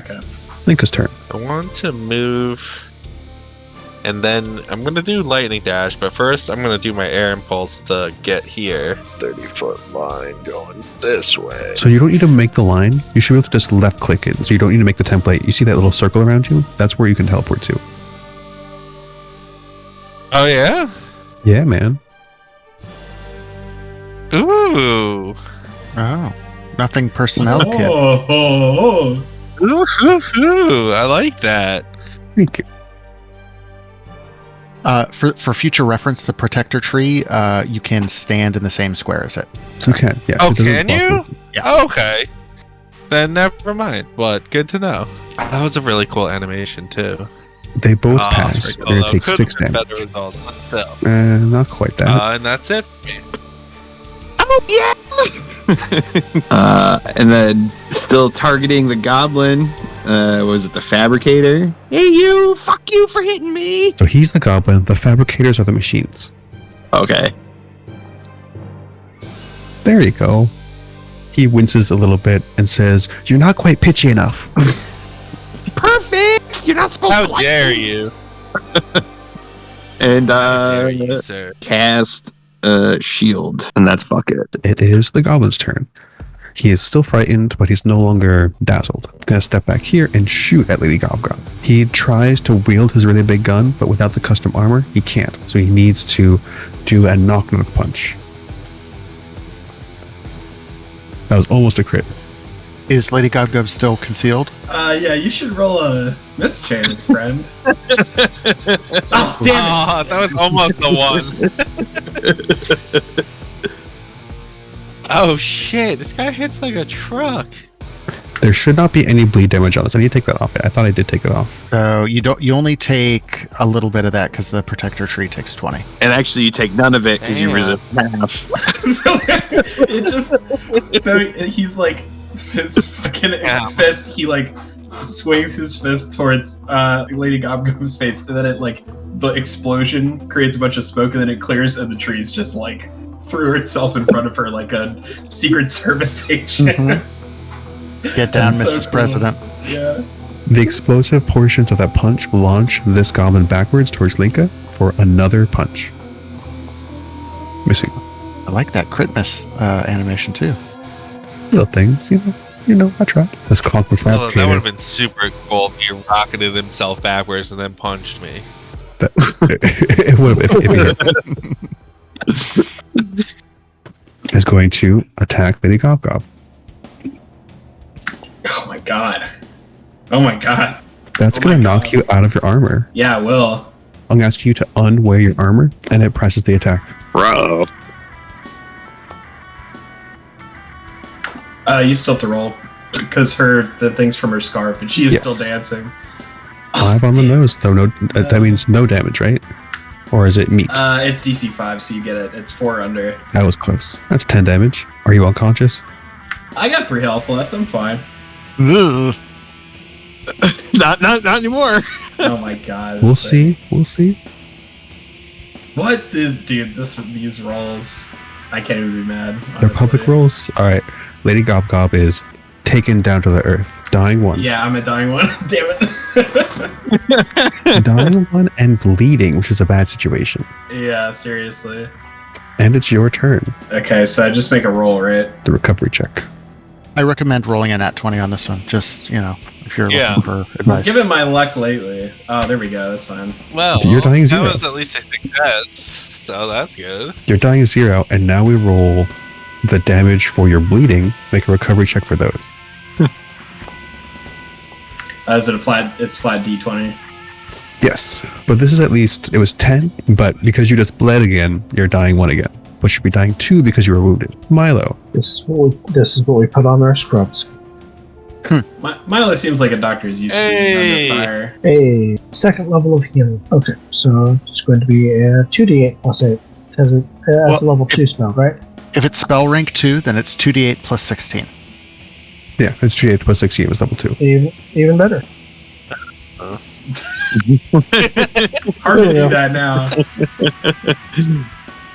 A: Okay.
B: Linka's turn.
C: I want to move And then I'm going to do lightning dash, but first I'm going to do my air impulse to get here. 30-foot line going this way.
B: So you don't need to make the line. You should be able to just left click it. So you don't need to make the template. You see that little circle around you? That's where you can teleport to.
C: Oh, yeah?
B: Yeah, man.
C: Ooh.
F: Oh, nothing personnel kit.
A: Oh.
C: Ooh, I like that.
B: Thank you.
F: For future reference, the protector tree, you can stand in the same square as it.
B: You can, yeah.
C: Oh,
B: it doesn't
C: can
B: block
C: you?
B: it.
F: Yeah.
C: Okay. Then never mind, but good to know. That was a really cool animation, too.
B: They both
C: Oh,
B: pass.
C: pretty
B: They're
C: cool,
B: going
C: though.
B: to take
C: Could've
B: 6
C: been
B: damage.
C: better results, but still.
B: Not quite that.
C: And that's it for me.
H: And then still targeting the goblin. Was it the fabricator? Hey you! Fuck you for hitting me!
B: So he's the goblin. The fabricators are the machines.
H: Okay.
B: There you go. He winces a little bit and says, "You're not quite pitchy enough."
H: Perfect! You're not supposed
C: How
H: to like
C: dare
H: me.
C: you?
H: And
C: How dare you, sir?
H: cast shield. And that's bucket.
B: It is the goblin's turn. He is still frightened, but he's no longer dazzled. Gonna step back here and shoot at Lady Gobgob. He tries to wield his really big gun, but without the custom armor, he can't. So he needs to do a knock-knock punch. That was almost a crit.
F: Is Lady Gobgob still concealed?
A: Yeah, you should roll a mischance, friend. Oh, damn it!
C: Oh, that was almost the one. Oh shit, this guy hits like a truck.
B: There should not be any bleed damage on this. I need to take that off. I thought I did take it off.
F: So you only take a little bit of that because the protector tree takes 20.
H: And actually, you take none of it because you
C: Damn.
H: resist half.
A: So it just so he's like his fucking fist. He like swings his fist towards Lady Gobgob's face, and then it like the explosion creates a bunch of smoke, and then it clears, and the tree's just like threw itself in front of her like a Secret Service agent.
F: Mhm. Get down,
A: That's so
F: Mrs.
A: cool.
F: President.
A: Yeah.
B: The explosive portions of that punch launch this goblin backwards towards Linka for another punch. Missing.
F: I like that crit miss animation too.
B: Little things, you know, I try. This clockwork
C: Well, that would
B: fabricator.
C: have been super cool if he rocketed himself backwards and then punched me.
B: It would have if he is going to attack Lady Gobgob.
A: Oh my god. Oh my god.
B: That's
A: Oh
B: going
A: my
B: to knock
A: God.
B: you out of your armor.
A: Yeah, I will.
B: I'm going to ask you to unwear your armor, and it presses the attack.
H: Bro.
A: You still have to roll because the things from her scarf, and she is
B: Yes.
A: still dancing.
B: 5 on the nose, though. No, that means no damage, right? Or is it meat?
A: It's DC 5, so you get it. It's 4 under.
B: That was close. That's 10 damage. Are you unconscious?
A: I got 3 health left. I'm fine.
F: Ugh.
H: Not anymore.
A: Oh my god.
B: We'll
A: this thing.
B: see. We'll see.
A: What, dude? These rolls. I can't even be mad.
B: They're
A: honestly.
B: public rolls. All right. Lady Gobgob is taken down to the earth. Dying 1.
A: Yeah, I'm a dying one. Damn it.
B: Dying 1 and bleeding, which is a bad situation.
A: Yeah, seriously.
B: And it's your turn.
A: Okay, so I just make a roll, right?
B: The recovery check.
F: I recommend rolling a nat 20 on this one. Just, if you're
C: Yeah.
F: looking for advice.
A: Given my luck lately. Oh, there we go. That's fine.
C: Well,
B: You're dying
C: that
B: 0.
C: was at least a success, so that's good.
B: You're dying 0, and now we roll the damage for your bleeding. Make a recovery check for those.
A: Is it it's flat D20?
B: Yes. But this is at least, it was 10, but because you just bled again, you're dying 1 again. But you'd be dying 2 because you were wounded. Milo.
D: This is what we put on our scrubs.
A: Milo seems like a doctor who's used to being under fire.
D: A second level of healing. Okay, so it's going to be a 2d8 plus 8. Because that's a level 2 spell, right?
F: If it's spell rank 2, then it's 2d8 plus 16.
B: Yeah, it's 3 plus 16 was level 2.
D: Even better.
A: Hard to do that now.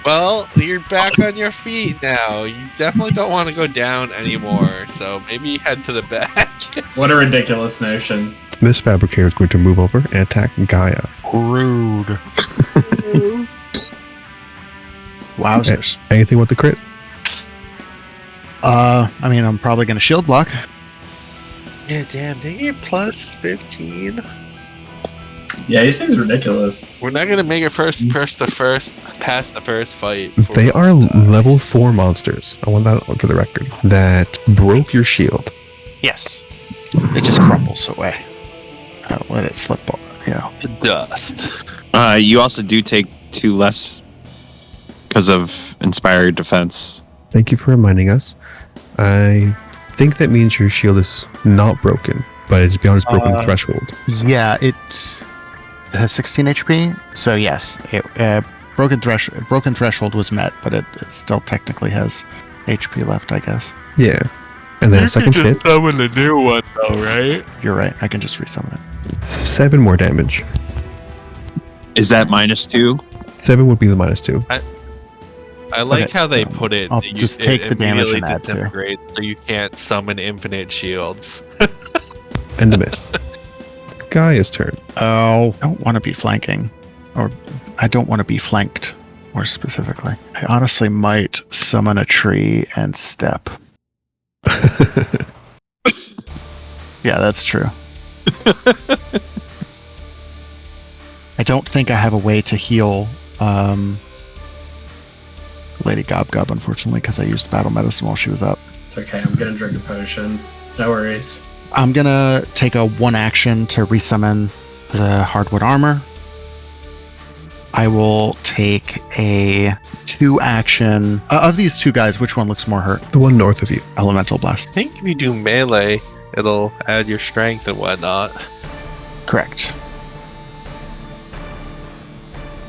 C: Well, you're back on your feet now. You definitely don't want to go down anymore, so maybe head to the back.
A: What a ridiculous notion.
B: This fabricator is going to move over and attack Gaia.
F: Rude. Wowzers.
B: Anything with the crit?
F: I mean, I'm probably going to shield block.
C: Yeah, damn, they get plus 15.
A: Yeah, these things are ridiculous.
C: We're not gonna make it past the first fight.
B: They are level 4 monsters. I want that for the record. That broke your shield.
F: Yes. It just crumbles away. I don't let it slip off,
C: Dust.
G: You also do take 2 less because of Inspired Defense.
B: Thank you for reminding us. I think that means your shield is not broken, but it's beyond its broken threshold.
F: Yeah, it has 16 HP, so yes, broken threshold was met, but it still technically has HP left, I guess.
B: Yeah. And then a second hit.
C: Summon a new one, though, right?
F: You're right, I can just resummon it.
B: 7 more damage.
G: Is that -2?
B: 7 would be the -2.
C: I like
F: Okay,
C: how they put it.
F: I'll just take the damage
C: immediately
F: and add 2.
C: disintegrates, so you can't summon infinite shields.
B: And a miss. Gaia's turn.
F: Oh, I don't want to be flanking. Or I don't want to be flanked, more specifically. I honestly might summon a tree and step. Yeah, that's true. I don't think I have a way to heal Lady Gob, unfortunately, because I used battle medicine while she was up.
A: It's okay, I'm gonna drink a potion. No worries.
F: I'm gonna take a 1 action to resummon the hardwood armor. I will take a 2 action. Of these 2 guys, which one looks more hurt?
B: The one north of you.
F: Elemental Blast.
C: I think if you do melee, it'll add your strength and whatnot.
F: Correct.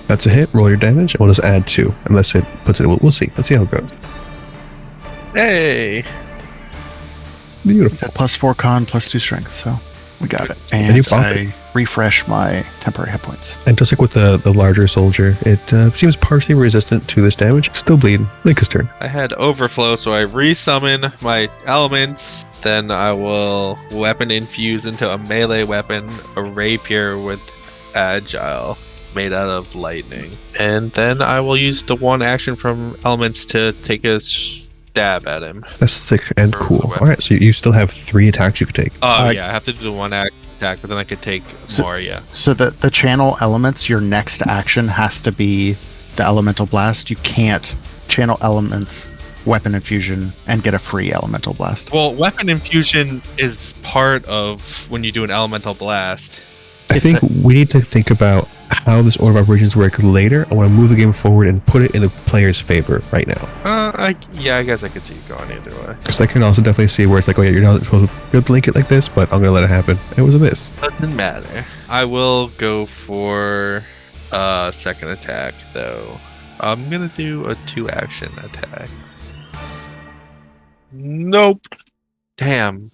B: That's a hit. Roll your damage, and we'll just add 2. Unless it puts it. We'll see. Let's see how it goes.
C: Hey!
B: Beautiful.
F: +4 con, +2 strength, so we got it.
B: And
F: And
B: you pop
F: I refresh my temporary hit points.
B: And just like with the larger soldier, it seems partially resistant to this damage. Still bleeding. Linka's turn.
C: I had overflow, so I resummon my elements. Then I will weapon infuse into a melee weapon, a rapier with agile, made out of lightning. And then I will use the 1 action from elements to take a stab at him.
B: That's sick and cool. Alright, so you still have 3 attacks you could take.
C: Oh, yeah, I have to do 1 attack, but then I could take more, yeah.
F: So the channel elements, your next action has to be the elemental blast. You can't channel elements, weapon infusion, and get a free elemental blast.
C: Well, weapon infusion is part of when you do an elemental blast.
B: I think we need to think about how this order of operations work later. I want to move the game forward and put it in the player's favor right now.
C: I guess I could see it going either way.
B: Because I can also definitely see where it's like, oh yeah, you're not supposed to be able to link it like this, but I'm going to let it happen. It was a miss.
C: Doesn't matter. I will go for second attack, though. I'm going to do a 2 action attack. Nope. Damn.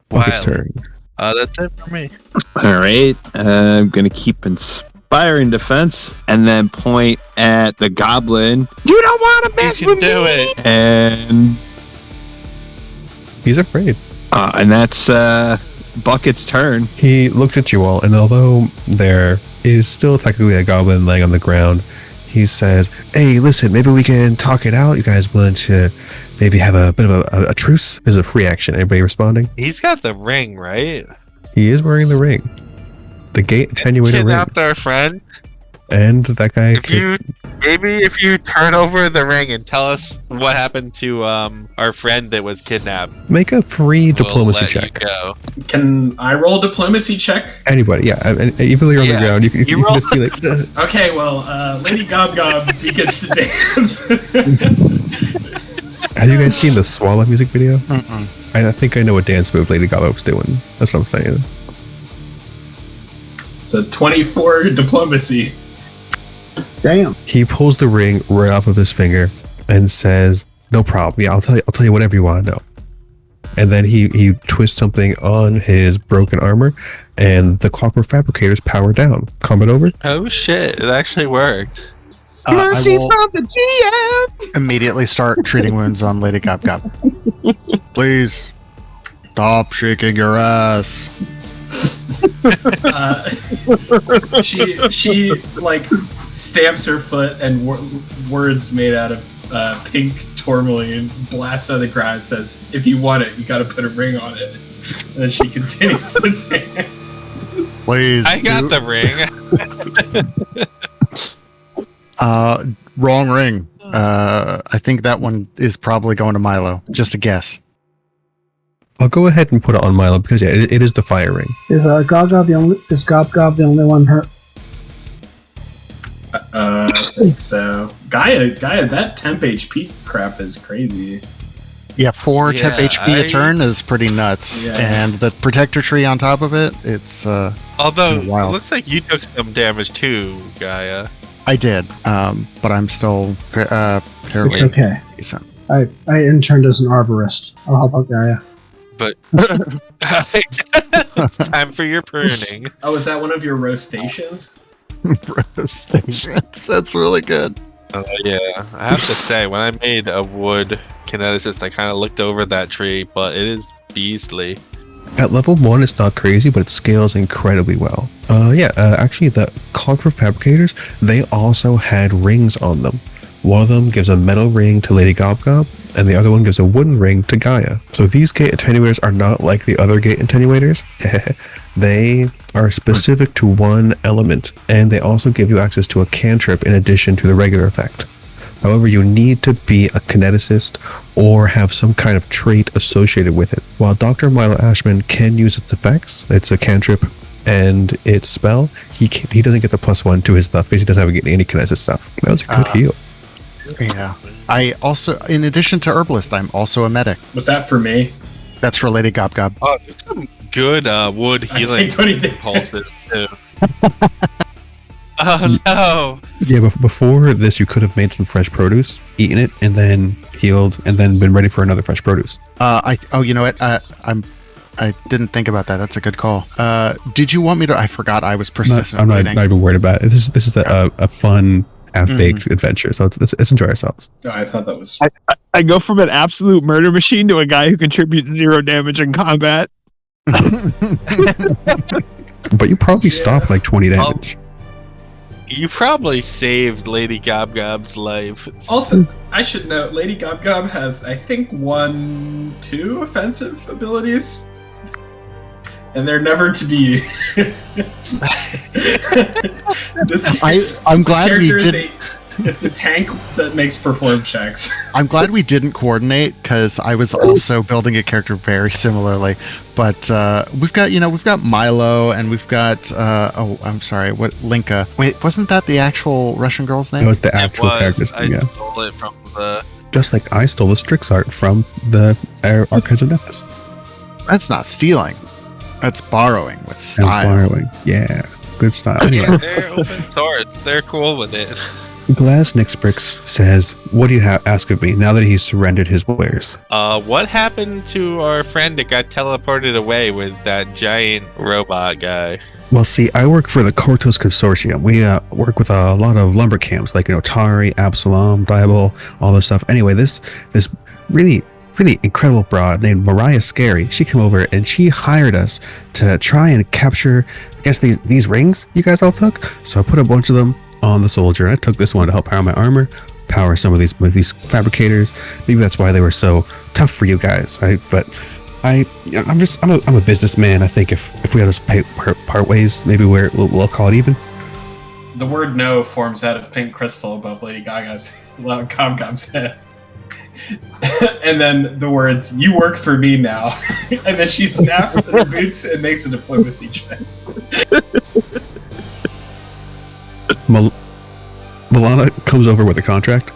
B: Bucket's turn.
C: That's it for me.
G: Alright, I'm gonna keep Inspiring Defense and then point at the goblin. You don't want to mess with me!
C: Do it!
G: And
B: He's afraid.
G: and that's Bucket's turn.
B: He looked at you all, and although there is still technically a goblin laying on the ground, he says, hey, listen, maybe we can talk it out. You guys willing to maybe have a bit of a truce? This is a free action. Anybody responding?
C: He's got the ring, right?
B: He is wearing the ring. The gate attenuated ring.
C: Kidnapped our friend.
B: And that guy...
C: If you turn over the ring and tell us what happened to our friend that was kidnapped.
B: Make a free diplomacy
C: we'll
B: check.
C: let you go.
A: Can I roll a diplomacy check?
B: Anybody, yeah. And even though you're on the ground, you can just be like... Ugh.
A: Okay, well, Lady Gob begins to dance.
B: Have you guys seen the Swallow music video? I think I know what dance move Lady Gaga was doing. That's what I'm saying.
A: So 24 diplomacy.
D: Damn.
B: He pulls the ring right off of his finger and says, "No problem. Yeah, I'll tell you whatever you want to know." And then he twists something on his broken armor, and the clockwork fabricators power down. Combat over.
C: Oh shit! It actually worked.
F: Mercy from the GM! Immediately start treating wounds on Lady Gob. Please stop shaking your ass.
A: She like stamps her foot, and words made out of pink tourmaline blast out of the ground and says, "If you want it, you got to put a ring on it." And then she continues to dance.
F: Please.
C: I got the ring.
F: Wrong ring. I think that one is probably going to Milo. Just a guess.
B: I'll go ahead and put it on Milo because yeah, it is the fire ring.
D: Is Gob the only one hurt?
A: I think so. Gaia, that temp HP crap is crazy.
F: Yeah, 4 temp
C: Yeah,
F: HP a turn is pretty nuts.
A: Yeah.
F: And the protector tree on top of it, it's
C: Although, it
F: wild.
C: looks like you took some damage too, Gaia.
F: I did, but I'm still fairly
D: It's okay.
F: decent.
D: I interned as an arborist. I'll help out Gaia.
C: But it's time for your pruning.
A: Oh, is that one of your roastations?
F: That's really good.
C: Yeah, I have to say, when I made a wood kineticist, I kind of looked over that tree, but it is beastly.
B: At level 1, it's not crazy, but it scales incredibly well. Actually, the Clockwork Fabricators, they also had rings on them. One of them gives a metal ring to Lady Gobgob, and the other one gives a wooden ring to Gaia. So these gate attenuators are not like the other gate attenuators. They are specific to one element, and they also give you access to a cantrip in addition to the regular effect. However, you need to be a kineticist or have some kind of trait associated with it. While Dr. Milo Ashman can use its effects, it's a cantrip and its spell, he doesn't get the +1 to his stuff because he doesn't have any kineticist stuff. That was a good heal.
F: Yeah. I also, in addition to Herbalist, I'm also a medic.
A: Was that for me?
F: That's for Lady Gobgob.
C: Oh, there's some good wood healing pulses too. Oh no!
B: Yeah, but before this, you could have made some fresh produce, eaten it, and then healed, and then been ready for another fresh produce.
F: You know what? I didn't think about that. That's a good call. Did you want me to? I forgot I was persistent.
B: I'm not even worried about it. This is a fun, half-baked adventure, so let's enjoy ourselves.
A: Oh, I thought that was.
H: I go from an absolute murder machine to a guy who contributes 0 damage in combat.
B: But you probably stopped like 20 damage.
C: You probably saved Lady Gobgob's life.
A: Also, I should note, Lady Gobgob has, I think, 2 offensive abilities. And they're never to be.
F: I'm glad we did.
A: It's a tank that makes perform checks.
F: I'm glad we didn't coordinate because I was also building a character very similarly. But we've got Milo and we've got I'm sorry, what Linka? Wait, wasn't that the actual Russian girl's name?
B: That was the actual character's name.
C: I stole it from the.
B: Just like I stole the Strix art from the Archives of Nethys.
F: That's not stealing. That's borrowing with style.
B: Borrowing, yeah, good style. Anyway,
C: They're open source. They're cool with it.
B: Glass Nixbrix says, "What do you ask of me now that he's surrendered his wares?"
C: What happened to our friend that got teleported away with that giant robot guy?
B: Well, see, I work for the Kortos Consortium. We work with a lot of lumber camps like Tari, Absalom, Diabol, all this stuff. Anyway, this really incredible broad named Mariah Scary, she came over and she hired us to try and capture, I guess, these rings you guys all took. So I put a bunch of them on the soldier, and I took this one to help power my armor, power some of these fabricators. Maybe that's why they were so tough for you guys. I'm a businessman. I think if we had to part ways, maybe we'll call it even.
A: The word "no" forms out of pink crystal above Lady Gaga's Gobgob's head. And then the words, "You work for me now." And then she snaps at her boots and makes a diplomacy check.
B: Milana comes over with a contract.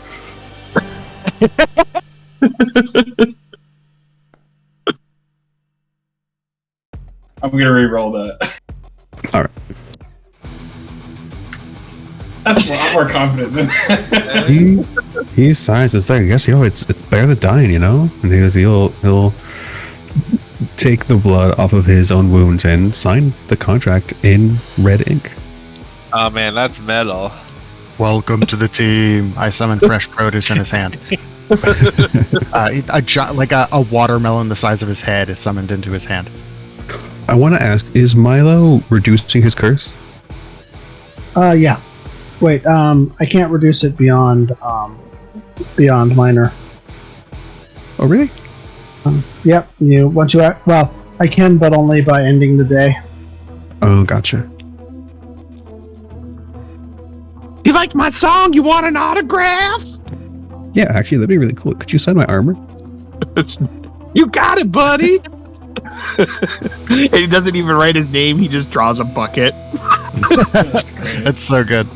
A: I'm gonna re-roll that.
B: Alright.
A: That's a lot more confident than that.
B: He signs this thing. I guess it's better than dying, and he'll take the blood off of his own wounds and sign the contract in red ink.
C: Oh man, that's metal.
F: Welcome to the team. I summon fresh produce in his hand. A watermelon the size of his head is summoned into his hand.
B: I want to ask: is Milo reducing his curse?
D: Yeah. Wait, I can't reduce it beyond minor.
B: Oh, really?
D: Yep. Well, I can, but only by ending the day.
B: Oh, gotcha.
H: You like my song? You want an autograph?
B: Yeah, actually, that'd be really cool. Could you sign my armor?
H: You got it, buddy. And he doesn't even write his name. He just draws a bucket.
A: That's great.
F: That's so good.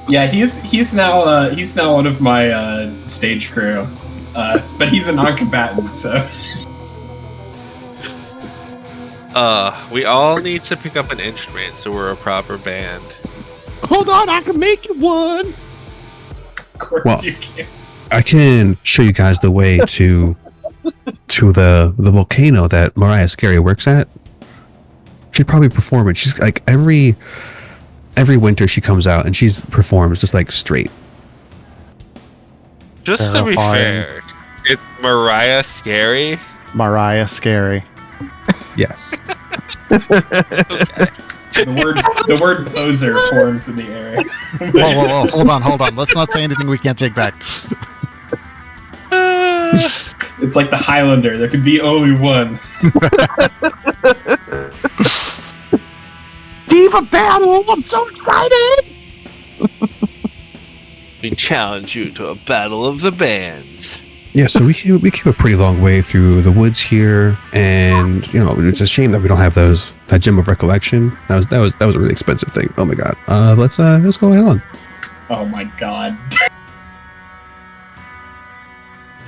A: Yeah, he's now one of my stage crew, but he's a non-combatant, so.
C: We all need to pick up an instrument so we're a proper band.
H: Hold on, I can make you one.
A: Of course
B: Well,
A: you can.
B: I can show you guys the way to the volcano that Mariah Scary works at. She'd probably perform it. She's like every winter she comes out and she's performs just like straight.
C: Just to be fair, it's Mariah Scary.
F: Mariah Scary.
B: Yes.
C: Okay.
A: The word poser forms in the air.
F: Whoa. Hold on. Let's not say anything we can't take back.
A: It's like the Highlander. There can be only one.
H: Diva battle! I'm so excited!
C: We challenge you to a battle of the bands.
B: Yeah, so we came a pretty long way through the woods here, and it's a shame that we don't have that gem of recollection. That was a really expensive thing. Oh my god. Let's go ahead on.
A: Oh my god.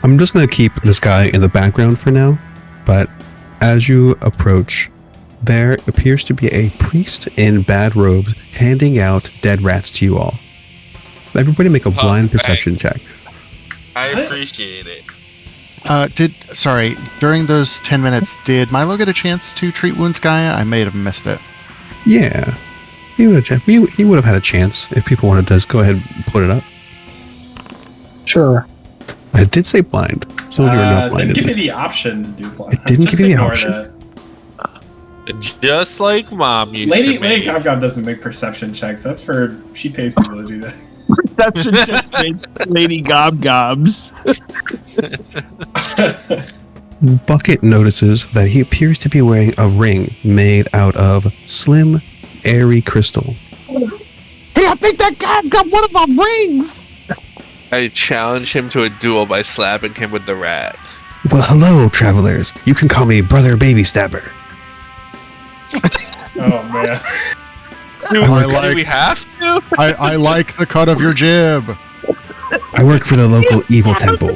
B: I'm just gonna keep this guy in the background for now, but as you approach, there appears to be a priest in bad robes handing out dead rats to you all. Everybody make a blind perception check.
C: I appreciate it.
F: During those 10 minutes, did Milo get a chance to treat wounds Gaia? I may have missed it.
B: Yeah. He would have had a chance if people wanted to just go ahead and put it up.
D: Sure.
B: I did say blind. Some of you are not blind.
A: Didn't give me the option to do blind.
B: It didn't
A: Just
B: give you the
A: ignore
B: option.
A: that.
C: Just like Mom used
A: Lady
C: to make.
A: Gobgob doesn't make perception checks. That's for she pays people to do that.
H: Perception just made Lady Gobgobs.
B: Bucket notices that he appears to be wearing a ring made out of slim, airy crystal.
H: Hey, I think that guy's got one of our rings!
C: I challenge him to a duel by slapping him with the rat.
B: Well, hello, travelers. You can call me Brother Baby Stabber.
A: Oh man.
C: Do
B: I
C: we have to?
F: I like the cut of your jib.
B: I work for the local evil temple.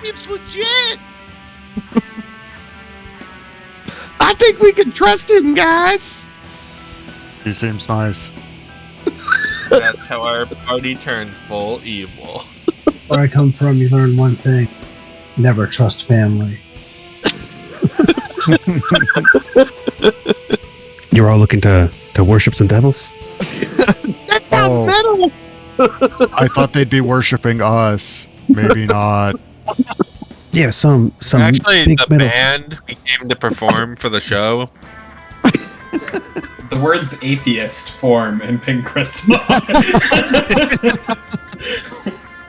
H: Seems legit! I think we can trust him, guys!
F: He seems nice.
C: That's how our party turned full evil.
D: Where I come from, you learn one thing: never trust family.
B: You're all looking to worship some devils?
H: That sounds metal!
F: I thought they'd be worshiping us. Maybe not.
B: Yeah, some
C: Actually,
B: big
C: the
B: metal.
C: band we came to perform for the show.
A: The words atheist form in pink crystal.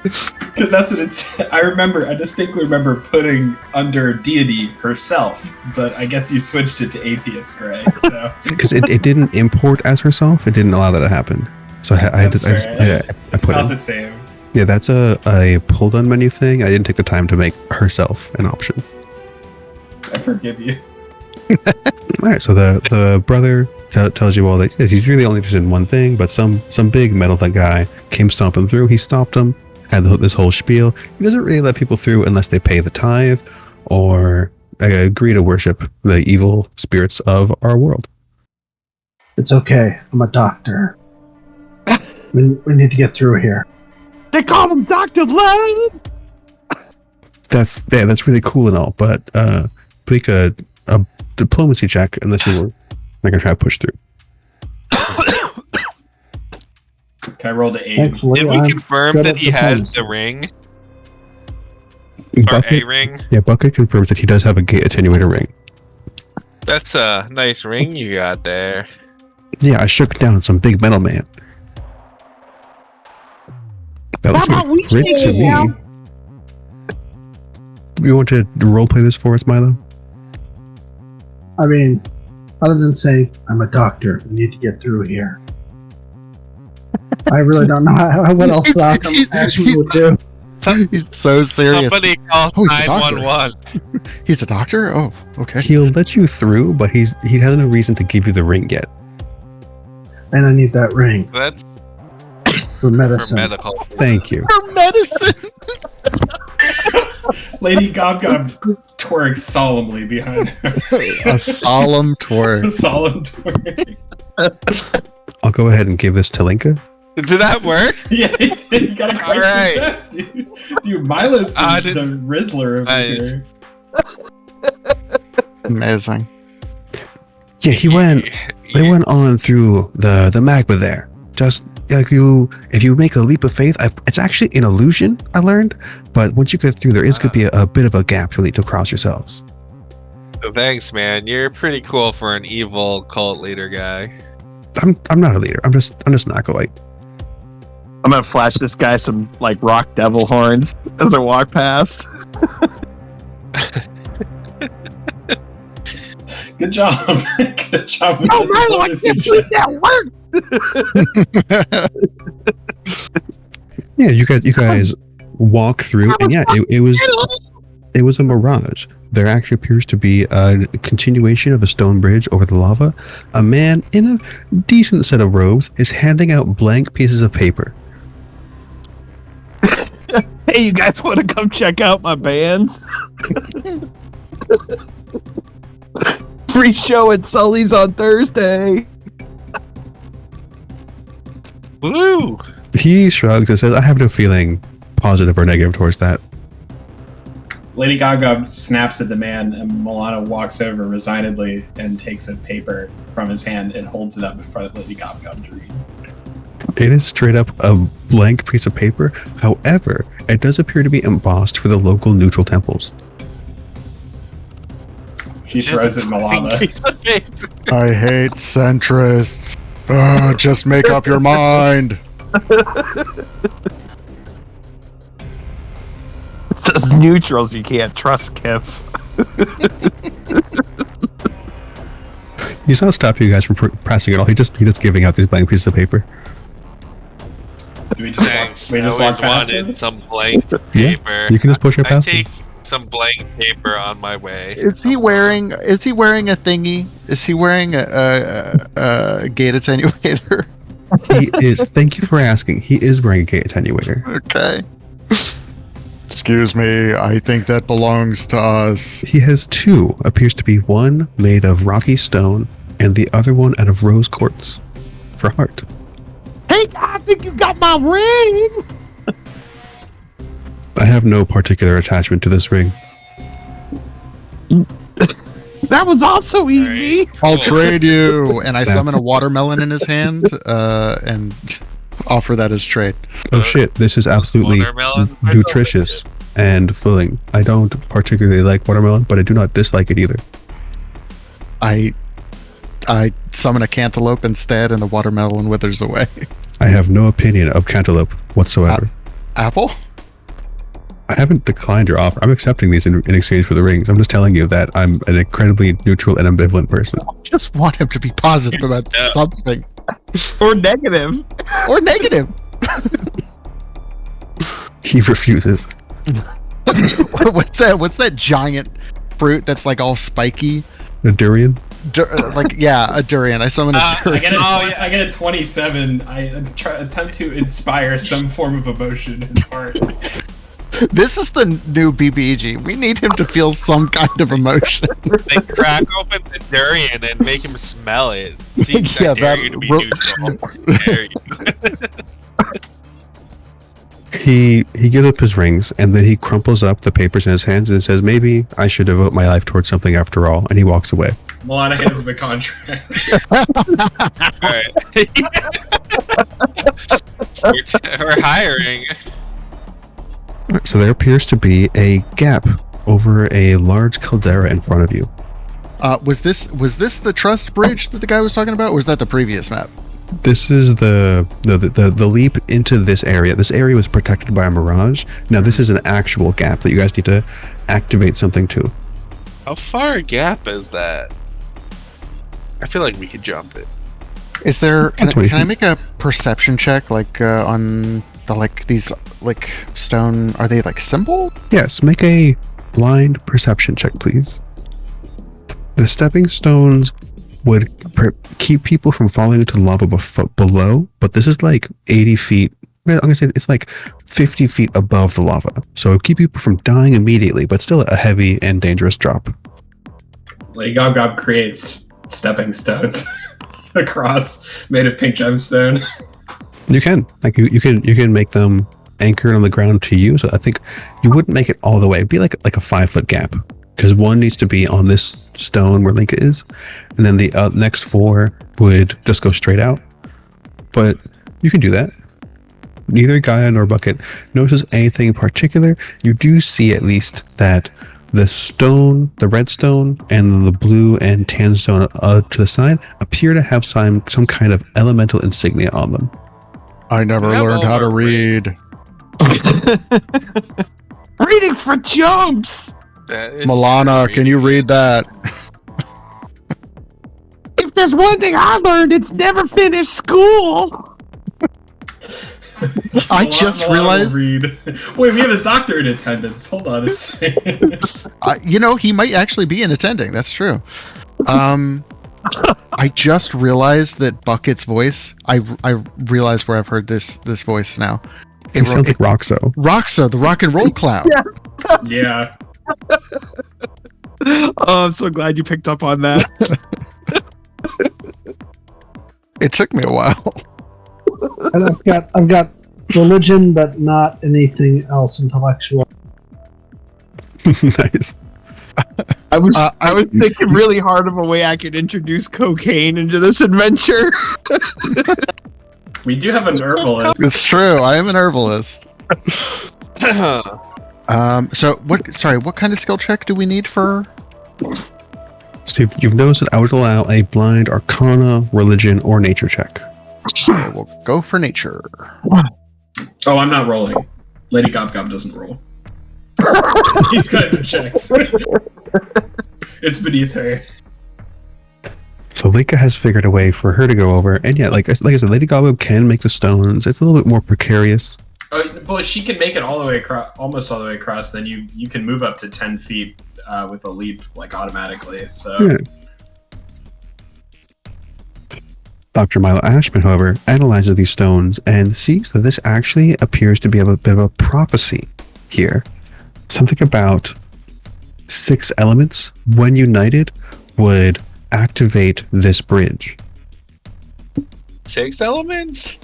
A: Because that's what it's. I distinctly remember putting under deity herself, but I guess you switched it to atheist, Greg. So.
B: Because it didn't import as herself. It didn't allow that to happen. So I
A: That's
B: just
A: fair.
B: I
A: It's
B: put
A: about
B: it.
A: the same.
B: Yeah, that's a pull down menu thing. I didn't take the time to make herself an option.
A: I forgive you.
B: All right, so the brother tells you all that he's really only interested in one thing, but some big metal guy came stomping through. He stopped him, had this whole spiel. He doesn't really let people through unless they pay the tithe or agree to worship the evil spirits of our world.
D: It's okay. I'm a doctor. We need to get through here.
H: They call him Dr. Lane!
B: That's really cool and all, but make a diplomacy check unless you were not gonna try to push through.
A: Okay, I rolled an 8.
D: Thankfully,
C: Did we
D: I'm
C: confirm
D: good
C: that
D: at
C: he has
D: diplomacy.
C: the ring? Or a ring?
B: Yeah, Bucket confirms that he does have a gate attenuator ring.
C: That's a nice ring you got there.
B: Yeah, I shook down some big metal man. That looks like great to me. You want to roleplay this for us, Milo?
D: I mean, other than saying, I'm a doctor, we need to get through here. I really don't know what else Malcolm actually would do.
F: He's so serious.
C: Somebody call
F: Oh, he's a doctor.
C: 911.
F: He's a doctor? Oh, okay.
B: He'll let you through, but he has no reason to give you the ring yet.
D: And I need that ring
C: That's
D: for medicine.
C: for medical.
B: Thank you.
F: For medicine!
A: Lady Gob twerks solemnly behind her.
F: A solemn twerk.
A: Solemn twerk.
B: I'll go ahead and give this to Linka.
C: Did that work?
A: Yeah, he did. He got a great
C: Alright.
A: success, dude. Dude, Milo's the Rizzler over
C: Nice.
A: here.
F: Amazing.
B: Yeah, they went on through the magma there. Just like if you make a leap of faith, it's actually an illusion, I learned. But once you get through, there is going to be a bit of a gap you'll need to cross yourselves.
C: Thanks, man. You're pretty cool for an evil cult leader guy.
B: I'm not a leader. I'm just an acolyte.
H: I'm gonna flash this guy some like rock devil horns as I walk past.
A: Good job. Good job with
H: Oh,
A: the
H: Milo, I
A: diplomacy
H: can't believe
A: check.
H: that worked.
B: Yeah, you guys walk through, and yeah, it was a mirage. There actually appears to be a continuation of a stone bridge over the lava. A man in a decent set of robes is handing out blank pieces of paper.
H: Hey, you guys want to come check out my band? Free show at Sully's on Thursday.
C: Woo!
B: He shrugs and says, I have no feeling positive or negative towards that.
A: Lady Gaga snaps at the man, and Milana walks over resignedly and takes a paper from his hand and holds it up in front of Lady Gaga to read.
B: It is straight up a blank piece of paper. However, it does appear to be embossed for the local neutral temples.
A: She throws at Milana.
C: Piece of paper.
F: I hate centrists. Just make up your mind.
H: It's those neutrals you can't trust, Kip.
B: He's not stopping you guys from pressing at all. He's just giving out these blank pieces of paper.
A: Do we just
C: Thanks.
A: we
C: I
A: just
C: always
A: walk past
C: wanted
A: him?
C: some blank
B: Yeah,
C: paper.
B: you can just push it
C: I
B: past
C: take
B: him.
C: some blank paper on my way.
F: Is he wearing a thingy? Is he wearing a gate attenuator?
B: He is. Thank you for asking. He is wearing a gate attenuator.
F: Okay. Excuse me, I think that belongs to us.
B: He has two. Appears to be one made of rocky stone and the other one out of rose quartz for heart.
H: Hey, I think you got my ring.
B: I have no particular attachment to this ring.
H: That was also easy.
C: Right.
F: I'll
C: Cool.
F: trade you. And I
B: That's-
F: summon a watermelon in his hand and offer that as trade.
B: Oh shit, this is absolutely
C: Watermelons?
B: nutritious and filling. I don't particularly like watermelon, but I do not dislike it either.
F: I summon a cantaloupe instead, and the watermelon withers away.
B: I have no opinion of cantaloupe whatsoever.
F: Apple?
B: I haven't declined your offer. I'm accepting these in exchange for the rings. I'm just telling you that I'm an incredibly neutral and ambivalent person.
F: Just want him to be positive about
C: Yeah.
F: something.
H: Or negative.
F: Or negative.
B: He refuses.
F: What's that giant fruit that's like all spiky?
B: A durian?
F: A durian. I summon a durian.
A: I get a 27. I attempt to inspire some form of emotion in his heart.
F: This is the new BBG. We need him to feel some kind of emotion.
C: They crack open the durian and make him smell it. See,
F: Yeah,
C: I dare
F: that-
C: you to be neutral. I dare you.
B: He gives up his rings, and then he crumples up the papers in his hands and says, maybe I should devote my life towards something after all, and he walks away.
A: Milana hands him a contract.
C: Alright. We're hiring.
B: So there appears to be a gap over a large caldera in front of you.
F: Was this the trust bridge that the guy was talking about, or was that the previous map?
B: This is the leap into this area. This area was protected by a mirage. Now this is an actual gap that you guys need to activate something to.
C: How far a gap is that? I feel like we could jump it.
F: Is there? Can
B: 20
F: I
B: feet.
F: make a perception check, like on the these stone? Are they like symbol?
B: Yes, make a blind perception check, please. The stepping stones would keep people from falling into lava below, but this is like 80 feet. I'm gonna say it's like 50 feet above the lava, so it'll keep people from dying immediately, but still a heavy and dangerous drop.
A: Lady Gob creates stepping stones across, made of pink gemstone.
B: You can you can make them anchored on the ground to you. So I think you wouldn't make it all the way. It'd be like a 5-foot gap, because one needs to be on this stone where Linka is, and then the next 4 would just go straight out. But you can do that. Neither Gaia nor Bucket notices anything in particular. You do see at least that the stone, the red stone, and the blue and tan stone to the side appear to have some kind of elemental insignia on them.
F: I never
C: Yeah,
F: learned
C: well,
F: how to
C: we're
F: read.
H: Readings for chumps.
C: That is
F: Milana,
C: true.
F: can you read that?
H: If there's one thing I learned, it's never finish school.
F: I just realized.
A: Read. Wait, we have a doctor in attendance. Hold on a second.
F: He might actually be in attending. That's true. I just realized that Bucket's voice. I realized where I've heard this voice now.
B: It sounds like Roxo.
F: Roxo, the rock and roll clown.
A: Yeah.
H: Oh, I'm so glad you picked up on that.
F: It took me a while.
D: And I've got religion, but not anything else intellectual.
B: Nice.
H: I was thinking really hard of a way I could introduce cocaine into this adventure.
A: We do have an herbalist.
F: It's true. I am an herbalist. So what kind of skill check do we need for?
B: So you've noticed that I would allow a blind arcana, religion, or nature check.
F: Okay, we'll go for nature.
A: Oh, I'm not rolling. Lady Gob doesn't roll. These guys are checks. It's beneath her.
B: So Leica has figured a way for her to go over, and yeah, like I said, Lady Goblin can make the stones. It's a little bit more precarious.
A: But she can make it all the way across, almost all the way across. Then you can move up to 10 feet with a leap, like automatically. So.
B: Yeah. Dr. Milo Ashman, however, analyzes these stones and sees that this actually appears to be a bit of a prophecy here. Something about 6 elements, when united, would activate this bridge.
C: 6 elements?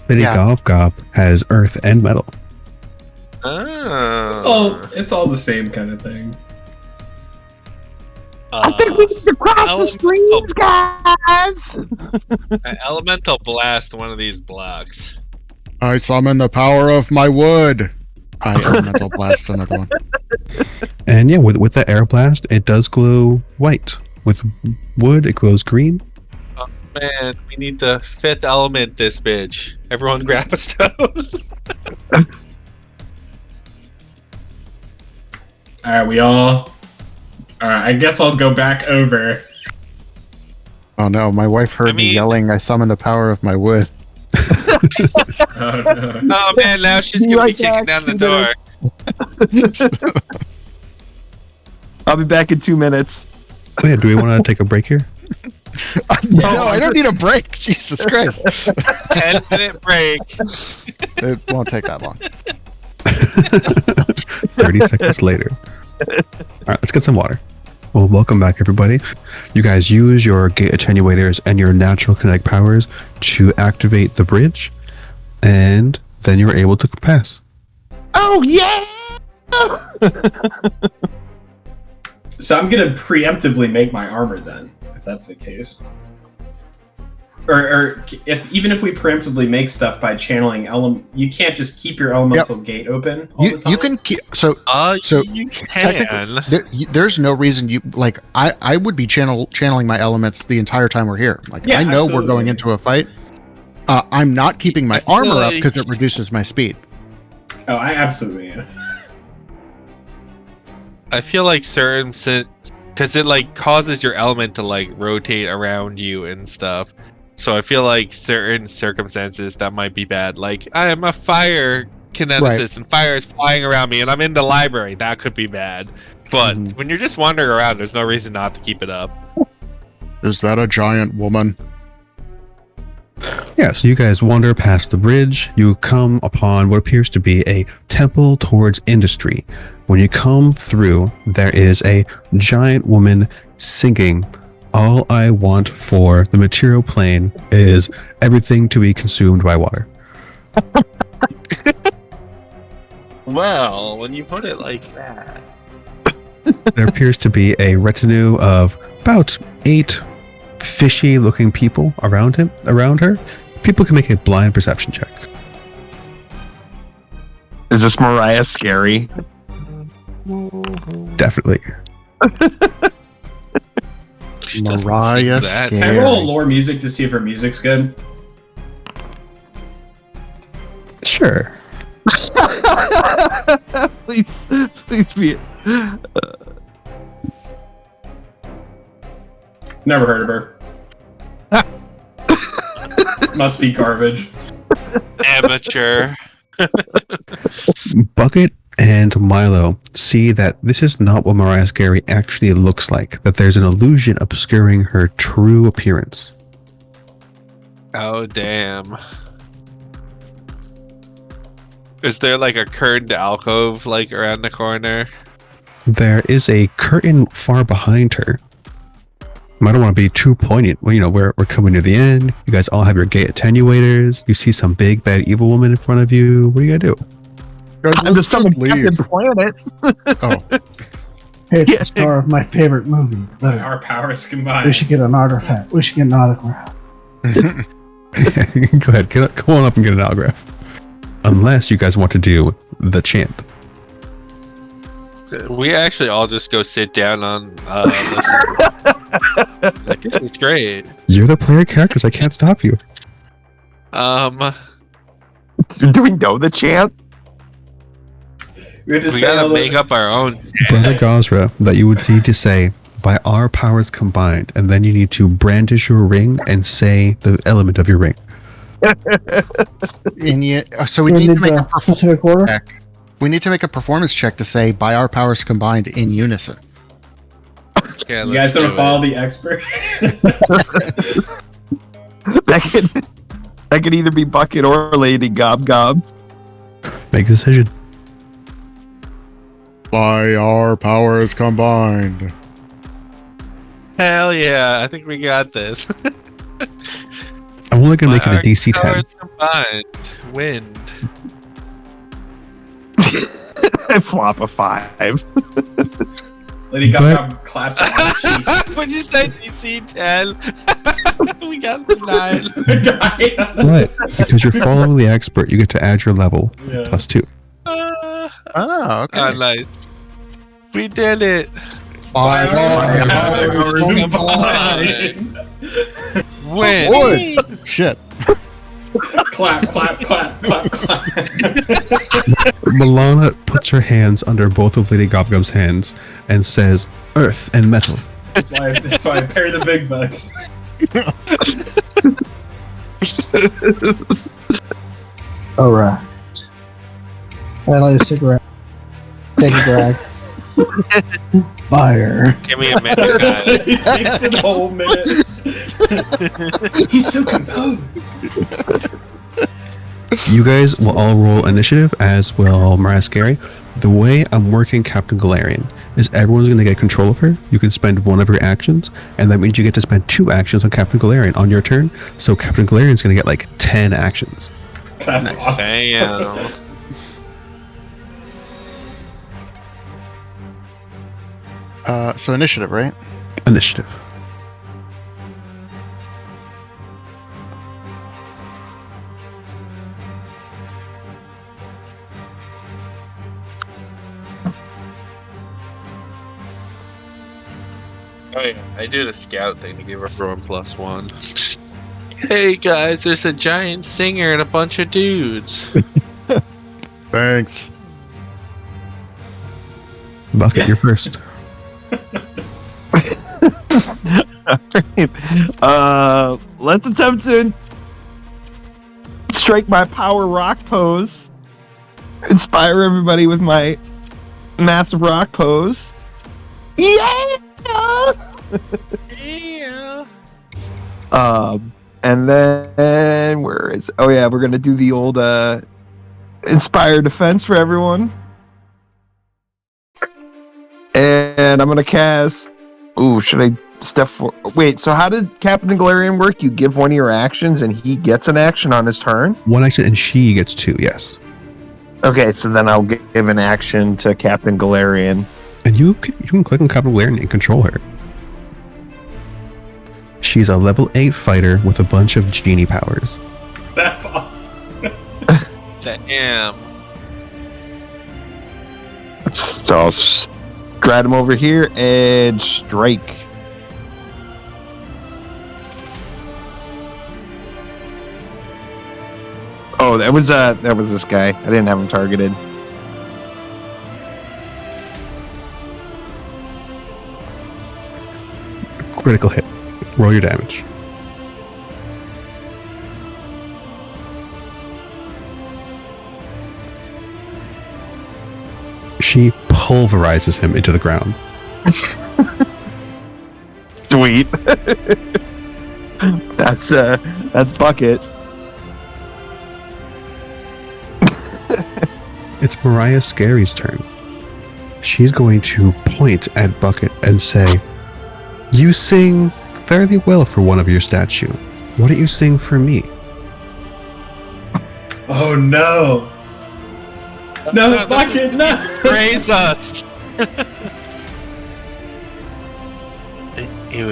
B: Lady Gob has earth and metal.
C: Oh.
A: It's all the same kind of thing.
H: I think we need to cross the streams, guys.
C: An elemental blast one of these blocks.
F: I summon the power of my wood. I elemental blast another one.
B: And yeah, with the air blast, it does glow white. With wood, it glows green.
C: Oh man, we need the 5th element this bitch. Everyone grab a stone.
A: Alright, we all... Alright, I guess I'll go back over.
F: Oh no, my wife heard me yelling, I summon the power of my wood.
A: Oh, no.
C: Oh man, now she's gonna be kicking down the door.
H: I'll be back in 2 minutes.
B: Oh yeah, do we want to take a break here?
F: No, I don't need a break. Jesus Christ.
C: 10-minute break.
F: It won't take that long.
B: 30 seconds later. Alright, let's get some water. Well, welcome back, everybody. You guys use your gate attenuators and your natural kinetic powers to activate the bridge, and then you're able to pass.
H: Oh yeah!
A: So I'm gonna preemptively make my armor then, if that's the case. or even if we preemptively make stuff by channeling you can't just keep your elemental gate open all the time.
F: You can keep so
C: you can.
F: There's no reason you like. I would be channeling my elements the entire time we're here. Like I know we're going into a fight. I'm not keeping my armor up because it reduces my speed.
A: Oh, I absolutely am.
C: I feel like certain because it like causes your element to like rotate around you and stuff. So I feel like certain circumstances that might be bad. Like I am a fire kineticist and fire is flying around me and I'm in the library. That could be bad. But when you're just wandering around, there's no reason not to keep it up.
F: Is that a giant woman?
B: Yeah, so you guys wander past the bridge. You come upon what appears to be a temple towards industry. When you come through, there is a giant woman singing, "All I want for the material plane is everything to be consumed by water."
C: Well, when you put it like that.
B: There appears to be a retinue of about 8 fishy looking people around her. People can make a blind perception check.
H: Is this Mariah scary?
B: Definitely.
F: Mariah
A: Can I roll lore music to see if her music's good?
B: Sure.
H: Please be.
A: Never heard of her. Must be garbage.
C: Amateur.
B: Bucket and Milo see that this is not what Mariah Scary actually looks like, that there's an illusion obscuring her true appearance.
C: Oh, damn. Is there like a curtained alcove like around the corner?
B: There is a curtain far behind her. I don't want to be too poignant. Well, we're coming to the end. You guys all have your gate attenuators. You see some big bad evil woman in front of you. What are you gonna do?
H: I'm just some Captain Planet.
F: Oh.
D: Hey, it's the star of my favorite movie.
A: Our powers combined.
D: We should get an artifact. We should get an autograph.
B: Go ahead. Come on up and get an autograph. Unless you guys want to do the chant.
C: We actually all just go sit down on listen. Like, this is great.
B: You're the player characters. I can't stop you.
H: Do we know the chant?
A: We
C: gotta make up our own.
B: Brother Gozra, that you would need to say, "By our powers combined," and then you need to brandish your ring and say the element of your ring.
F: So we need to make a
D: specific order.
F: check. We need to make a performance check to say, "By our powers combined," in unison.
C: Yeah,
A: you guys don't follow the expert.
H: that could either be Bucket or Lady Gob Gob.
B: Make a decision.
F: By our powers combined.
C: Hell yeah, I think we got this.
B: I'm only gonna make it a DC 10.
C: Powers combined. Wind.
H: I flop a 5.
A: Lady Gaga claps on her cheeks.
C: What'd you say? DC 10? We got the
A: 9.
B: What? Because you're following the expert, you get to add your level plus 2.
F: Okay.
C: Oh, nice. We did it.
F: By our
A: powers
F: combined.
C: Win.
F: Wood. Shit.
A: Clap, clap, clap, clap, clap.
B: Milana puts her hands under both of Lady Gobgob's hands and says, "Earth and metal."
A: That's why I parry the big butts.
D: Alright. I light a cigarette. Take a drag. Fire.
C: Give me a minute, guys.
A: It takes a whole minute. He's so composed.
B: You guys will all roll initiative, as will Mariah Scary. The way I'm working Captain Golarion is everyone's going to get control of her. You can spend one of your actions, and that means you get to spend 2 actions on Captain Golarion on your turn. So Captain Golarion's going to get like 10 actions.
A: That's awesome.
C: Damn.
F: So initiative, right?
B: Initiative.
C: Oh yeah, I do the scout thing to give everyone +1. Hey guys, there's a giant singer and a bunch of dudes.
F: Thanks.
B: Bucket, you're first.
H: Let's attempt to strike my power rock pose. Inspire everybody with my massive rock pose. Yeah!
C: Yeah.
H: And then where is it? Oh yeah, we're gonna do the old inspire defense for everyone. And I'm gonna cast. Ooh, should I step for? Wait, so how did Captain Golarion work? You give one of your actions, and he gets an action on his turn.
B: One action, and she gets 2. Yes.
H: Okay, so then I'll give an action to Captain Golarion.
B: And you can click on Captain Golarion and control her. She's a level 8 fighter with a bunch of genie powers.
A: That's awesome.
C: Damn.
H: So I'll stride him over here and strike. Oh, that was this guy. I didn't have him targeted.
B: Critical hit. Roll your damage. She pulverizes him into the ground.
H: Sweet. That's Bucket.
B: It's Mariah Scary's turn. She's going to point at Bucket and say, "You sing fairly well for one of your statue. Why don't you sing for me?"
A: Oh no! No, Bucket, no!
C: Praise us.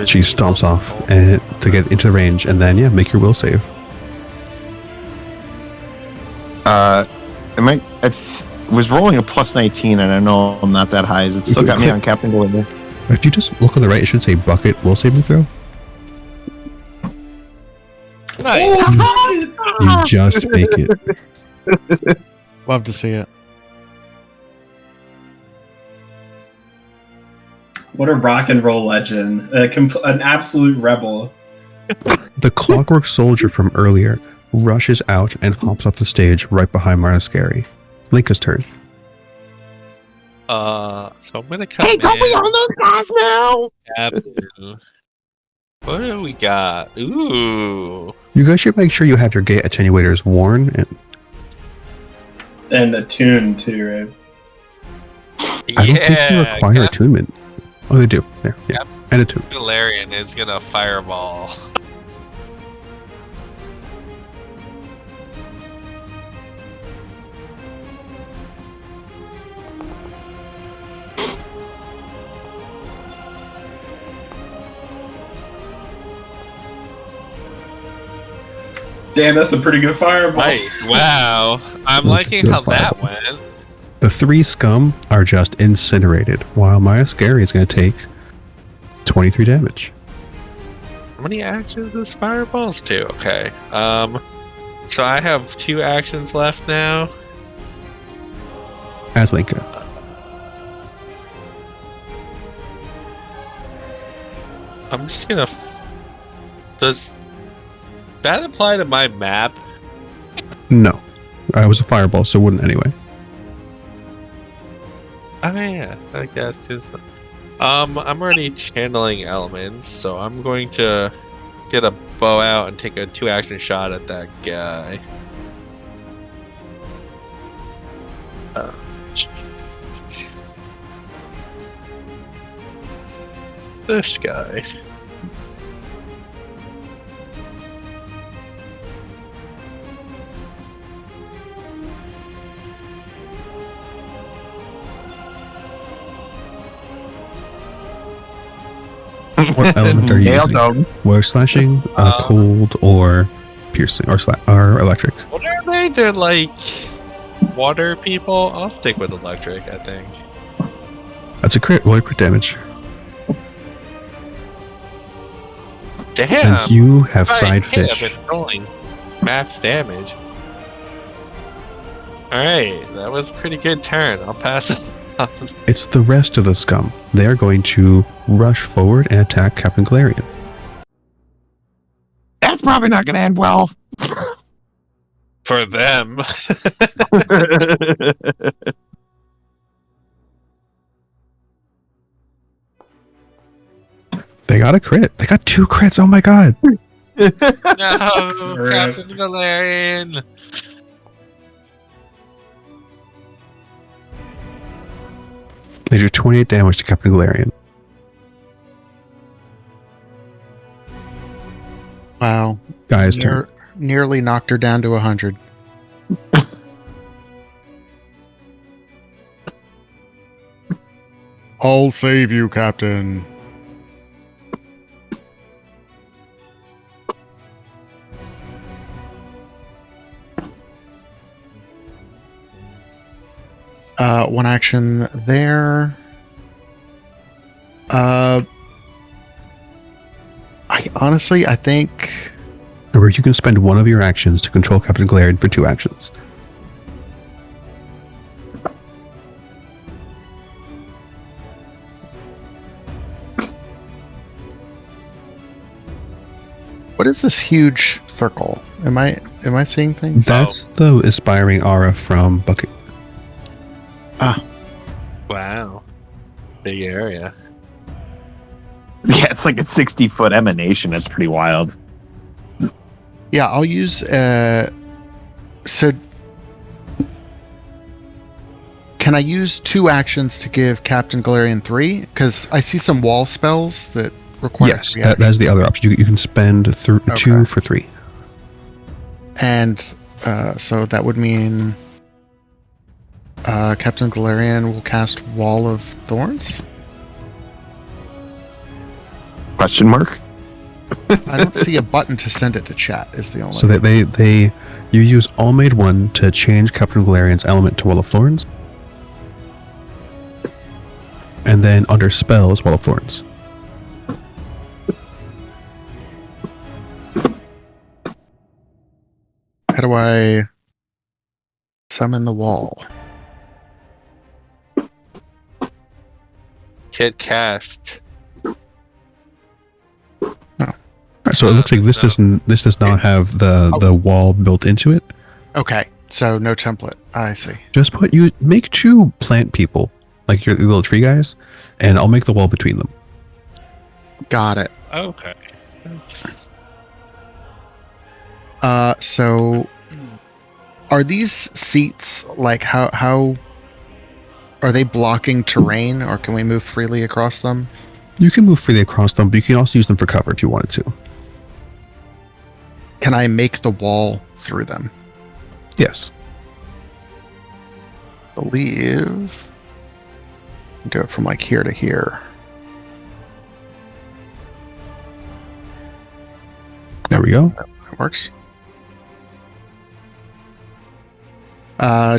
B: She stomps off and to get into range, and then make your will save.
H: I was rolling a +19, and I know I'm not that high. It still got me on Captain Golarion.
B: If you just look on the right, it should say Bucket will saving throw.
C: Nice.
A: Oh,
B: You just make it.
F: Love to see it.
A: what a rock and roll legend. An absolute rebel.
B: The clockwork soldier from earlier rushes out and hops off the stage right behind Mariah Scary. Linka's turn.
C: So I'm gonna cut.
H: Hey, don't we all those guys now?
C: Captain. What do we got? Ooh.
B: You guys should make sure you have your gate attenuators worn.
A: And attuned too, right?
B: I don't think you require attunement. Oh, they do. There, yeah. And attune.
C: Golarion is gonna fireball.
A: Damn, that's a pretty good fireball.
C: Right. Wow. I'm
B: That's
C: liking
B: good
C: how that
B: fireball.
C: went.
B: The 3 scum are just incinerated, while Mariah Scary is going to take 23 damage.
C: How many actions is fireballs to? Okay. So I have 2 actions left now.
B: As Linka.
C: I'm just gonna. Does that apply to my map?
B: No. It was a fireball, so it wouldn't anyway.
C: Oh yeah, I guess it's. I'm already channeling elements, so I'm going to get a bow out and take a 2-action shot at that guy. This guy.
B: What element are you
H: Nailed
B: using?
H: them.
B: Water slashing, cold, or piercing, or electric?
C: What are they? They're like water people. I'll stick with electric, I think.
B: That's a crit. Roll your crit damage.
C: Damn.
B: And you have fried
C: Hey, I've
B: fish.
C: been rolling max damage. Alright, that was a pretty good turn. I'll pass it on.
B: It's the rest of the scum. They are going to rush forward and attack Captain Golarion.
H: That's probably not going to end well.
C: For them.
B: They got a crit. They got 2 crits. Oh my god.
C: No, Captain Golarion.
B: They do 28 damage to Captain Golarion.
F: Wow.
B: Guy's turn.
F: Nearly knocked her down to 100. I'll save you, Captain. One action there. I think
B: Remember, you can spend one of your actions to control Captain Golarion for 2 actions.
F: what is this huge circle? Am I seeing things?
B: That's the aspiring aura from Bucket.
C: Wow. Big area.
H: Yeah, it's like a 60-foot emanation. It's pretty wild.
F: Yeah, I'll use so can I use 2 actions to give Captain Golarion 3? Because I see some wall spells that require
B: Yes, that's the other option. You can spend 2 for 3.
F: And so that would mean Captain Golarion will cast Wall of Thorns?
H: Question mark?
F: I don't see a button to send it to chat, is the only.
B: So that you use All Made 1 to change Captain Golarion's element to Wall of Thorns. And then under spells, Wall of Thorns.
F: How do I summon the wall?
C: Hit cast.
B: So it looks like this does not have the wall built into it.
F: Okay, so no template. I see.
B: Just make 2 plant people, like your little tree guys, and I'll make the wall between them.
F: Got it.
C: Okay. That's...
F: So are these seats like how are they blocking terrain, or can we move freely across them?
B: You can move freely across them, but you can also use them for cover if you wanted to.
F: Can I make the wall through them?
B: Yes.
F: I believe. Do it from like here to here.
B: There we go.
F: That works.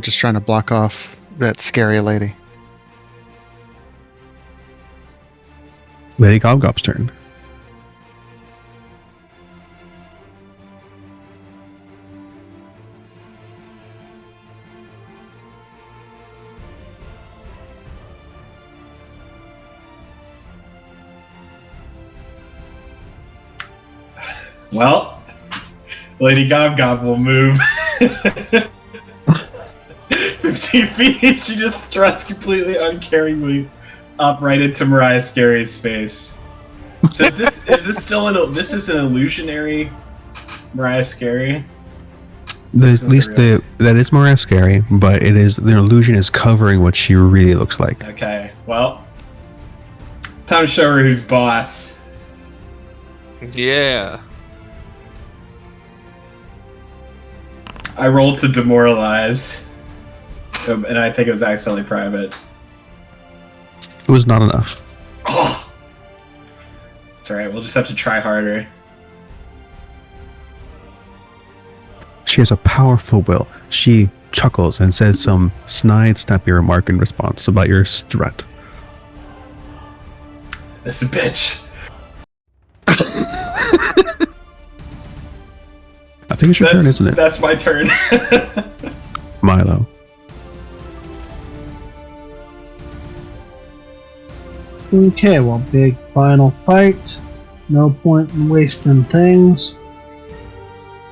F: Just trying to block off that scary lady.
B: Lady Gobgob's turn.
A: Well, Lady Gobgob will move 15 feet. She just struts completely uncaringly up right into Mariah Scary's face. So is this still this is an illusionary Mariah Scary?
B: At least that is Mariah Scary, but it is the illusion is covering what she really looks like.
A: Okay, well, time to show her who's boss.
C: Yeah.
A: I rolled to demoralize, and I think it was accidentally private.
B: It was not enough.
A: Oh, it's alright, we'll just have to try harder.
B: She has a powerful will. She chuckles and says some snide, snappy remark in response about your strut.
A: This bitch.
B: think it's your turn, isn't it?
A: That's my turn.
B: Milo.
D: Okay, well, big final fight. No point in wasting things.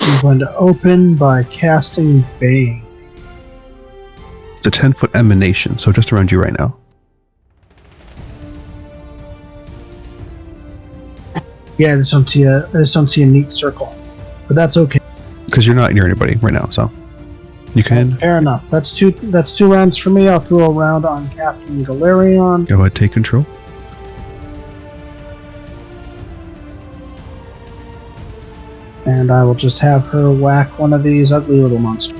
D: I'm going to open by casting Bane.
B: It's a 10-foot emanation, so just around you right now.
D: Yeah, I just don't see a neat circle, but that's okay.
B: Because you're not near anybody right now, so you can
D: Fair enough. That's two rounds for me. I'll throw a round on Captain Golarion.
B: go ahead, take control.
D: And I will just have her whack one of these ugly little monsters.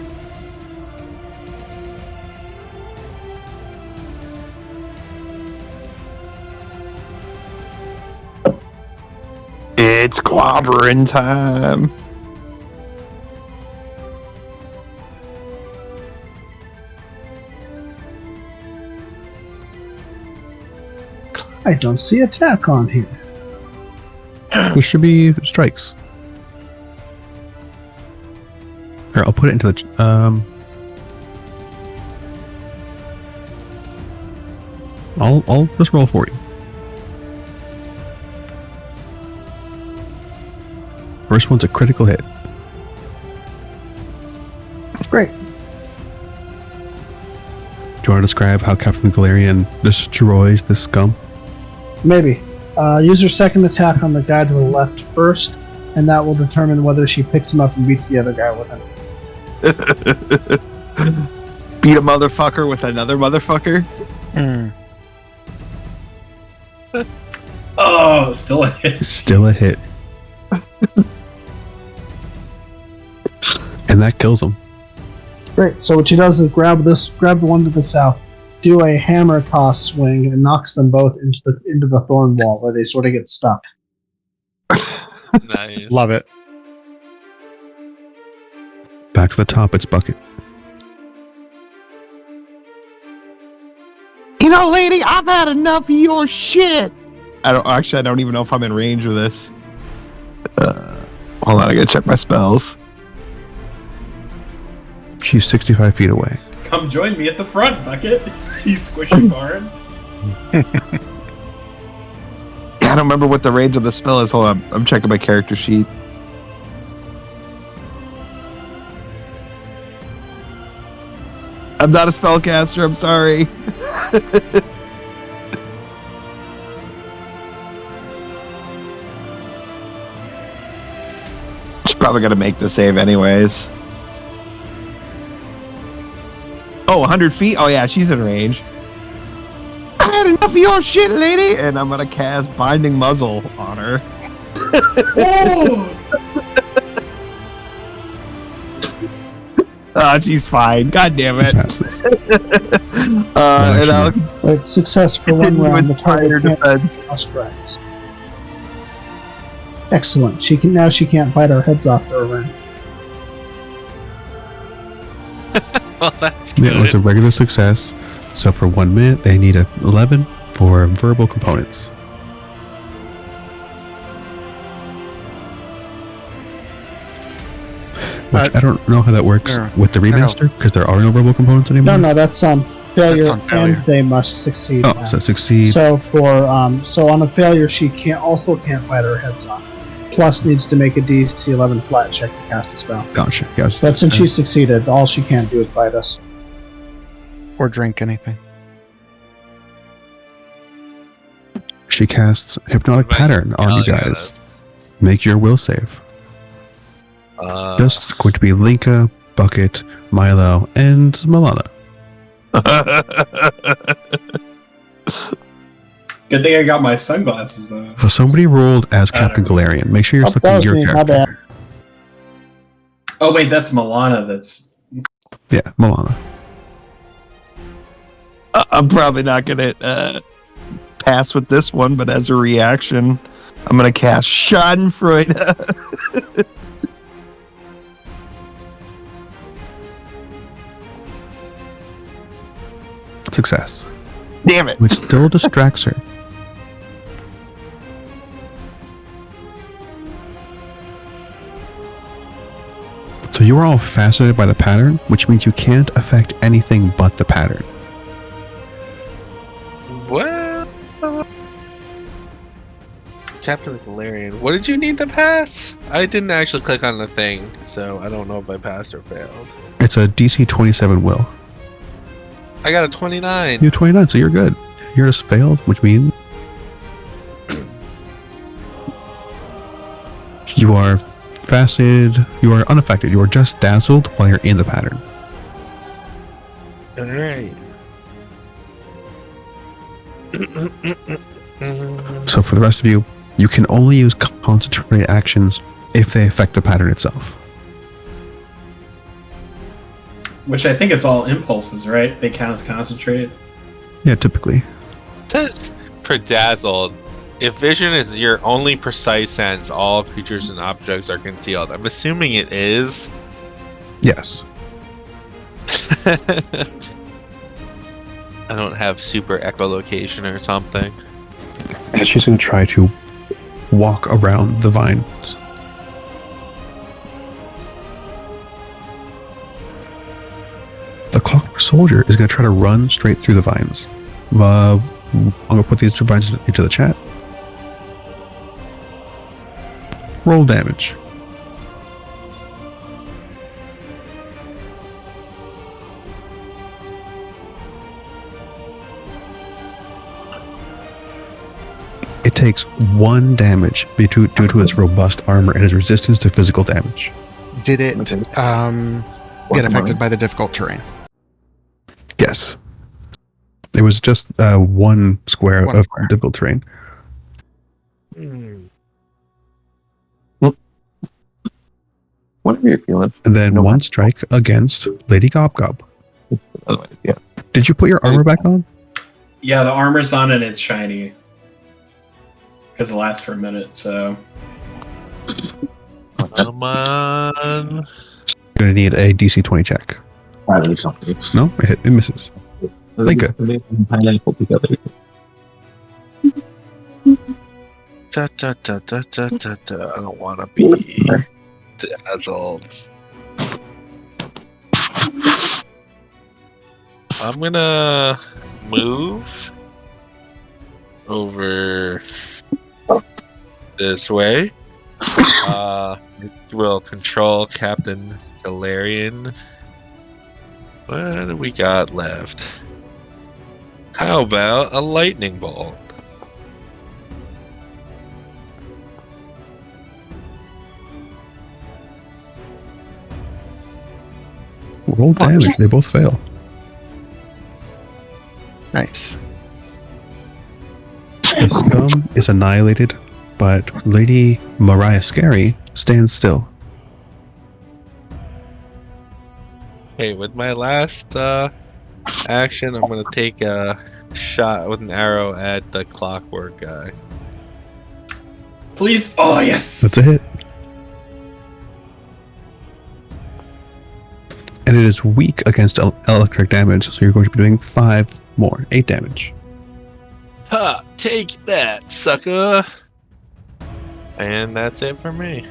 H: It's clobbering time.
D: I don't see attack on here.
B: There should be strikes. Here, I'll put it into the I'll just roll for you. First one's a critical hit.
D: Great.
B: Do you want to describe how Captain Golarion destroys this scum?
D: Maybe. Use her second attack on the guy to the left first, and that will determine whether she picks him up and beats the other guy with him.
H: Beat a motherfucker with another motherfucker.
A: Oh, still a hit.
B: Still a hit. And that kills him.
D: Great. So what she does is grab the one to the south, do a hammer toss swing, and knocks them both into the thorn wall where they sort of get stuck.
C: Nice.
F: Love it.
B: Back to the top, it's Bucket.
H: You know, lady, I've had enough of your shit. I don't even know if I'm in range of this. Hold on, I gotta check my spells.
B: She's 65 feet away.
A: Come join me at the front, Bucket. You squishy bard.
H: I don't remember what the range of the spell is. Hold on, I'm checking my character sheet. I'm not a spellcaster, I'm sorry. She's probably gonna make the save anyways. Oh, 100 feet? Oh yeah, she's in range. I had enough of your shit, lady! And I'm gonna cast Binding Muzzle on her.
A: Oh!
H: She's fine. God damn it.
B: Passes.
H: And I'll
D: Right, success for one
H: continue
D: round. The
H: entire
D: target
H: defense.
D: can't strikes. Excellent. She can't bite our heads off for a round.
C: Well, that's
B: Yeah,
C: good.
B: it's a regular success. So for 1 minute, they need 11 for verbal components. Which I don't know how that works
F: Yeah.
B: with the remaster, because there are no verbal components anymore.
D: No, that's failure,
F: That's on failure.
D: and they must succeed.
B: Oh,
D: now.
B: so succeed.
D: So on a failure, she can't bite her heads off. Plus, needs to make a DC 11 flat check to cast a spell.
B: Gotcha. Yeah,
D: But since she succeeded, all she can't do is bite us.
F: Or drink anything.
B: she casts Hypnotic Pattern on you guys. Make your will save. Just going to be Linka, Bucket, Milo, and Milana.
A: Good thing I got my sunglasses on.
B: So somebody rolled as Captain Golarion. Make sure you're
D: Oh, that
B: selecting
D: was
B: your
D: me, my
B: character.
D: bad.
A: Oh wait, that's Milana. That's
B: Yeah, Milana.
H: I'm probably not gonna pass with this one, but as a reaction, I'm gonna cast Schadenfreude.
B: Success.
H: Damn it!
B: Which still distracts her. So you are all fascinated by the pattern, which means you can't affect anything but the pattern.
C: Well, Captain Golarion, what did you need to pass? I didn't actually click on the thing, so I don't know if I passed or failed.
B: It's a DC 27 will.
C: I got a 29.
B: You're 29, so you're good. You're just failed, which means you are fascinated, you are unaffected, you are just dazzled while you're in the pattern.
C: Alright.
B: So for the rest of you, you can only use concentrate actions if they affect the pattern itself.
A: Which I think it's all impulses, right? They count as concentrated.
B: Yeah, typically.
C: For dazzled, if vision is your only precise sense, all creatures and objects are concealed. I'm assuming it is.
B: Yes.
C: I don't have super echolocation or something.
B: And she's going to try to walk around the vines. The Clockwork Soldier is going to try to run straight through the vines. I'm going to put these two vines into the chat. Roll damage. It takes 1 damage due to its robust armor and its resistance to physical damage.
F: Did it get affected by the difficult terrain?
B: Yes. It was just 1 square
F: One
B: of
F: square.
B: difficult terrain.
H: Whatever you're feeling.
B: And then
H: No.
B: 1 strike against Lady Gobgob.
H: Otherwise, yeah.
B: Did you put your armor back on?
A: Yeah, the armor's on and it's shiny. Because it lasts for a minute, so...
C: Come on.
B: You're going to need a DC 20 check.
H: Probably something.
B: No? It misses. Linka.
H: Pineapple together.
C: Da, da, da, da, da, da, da. I don't want to be dazzled. I'm gonna move over this way. We'll control Captain Golarion. What do we got left? How about a lightning bolt?
B: Roll damage. They both fail.
F: Nice.
B: The scum is annihilated, but Lady Mariah Scary stands still.
C: Okay, with my last action, I'm gonna take a shot with an arrow at the clockwork guy.
A: Please! Oh, yes!
B: That's a hit. And it is weak against electric damage, so you're going to be doing 5 more. 8 damage.
C: Ha! Take that, sucker! And that's it for me.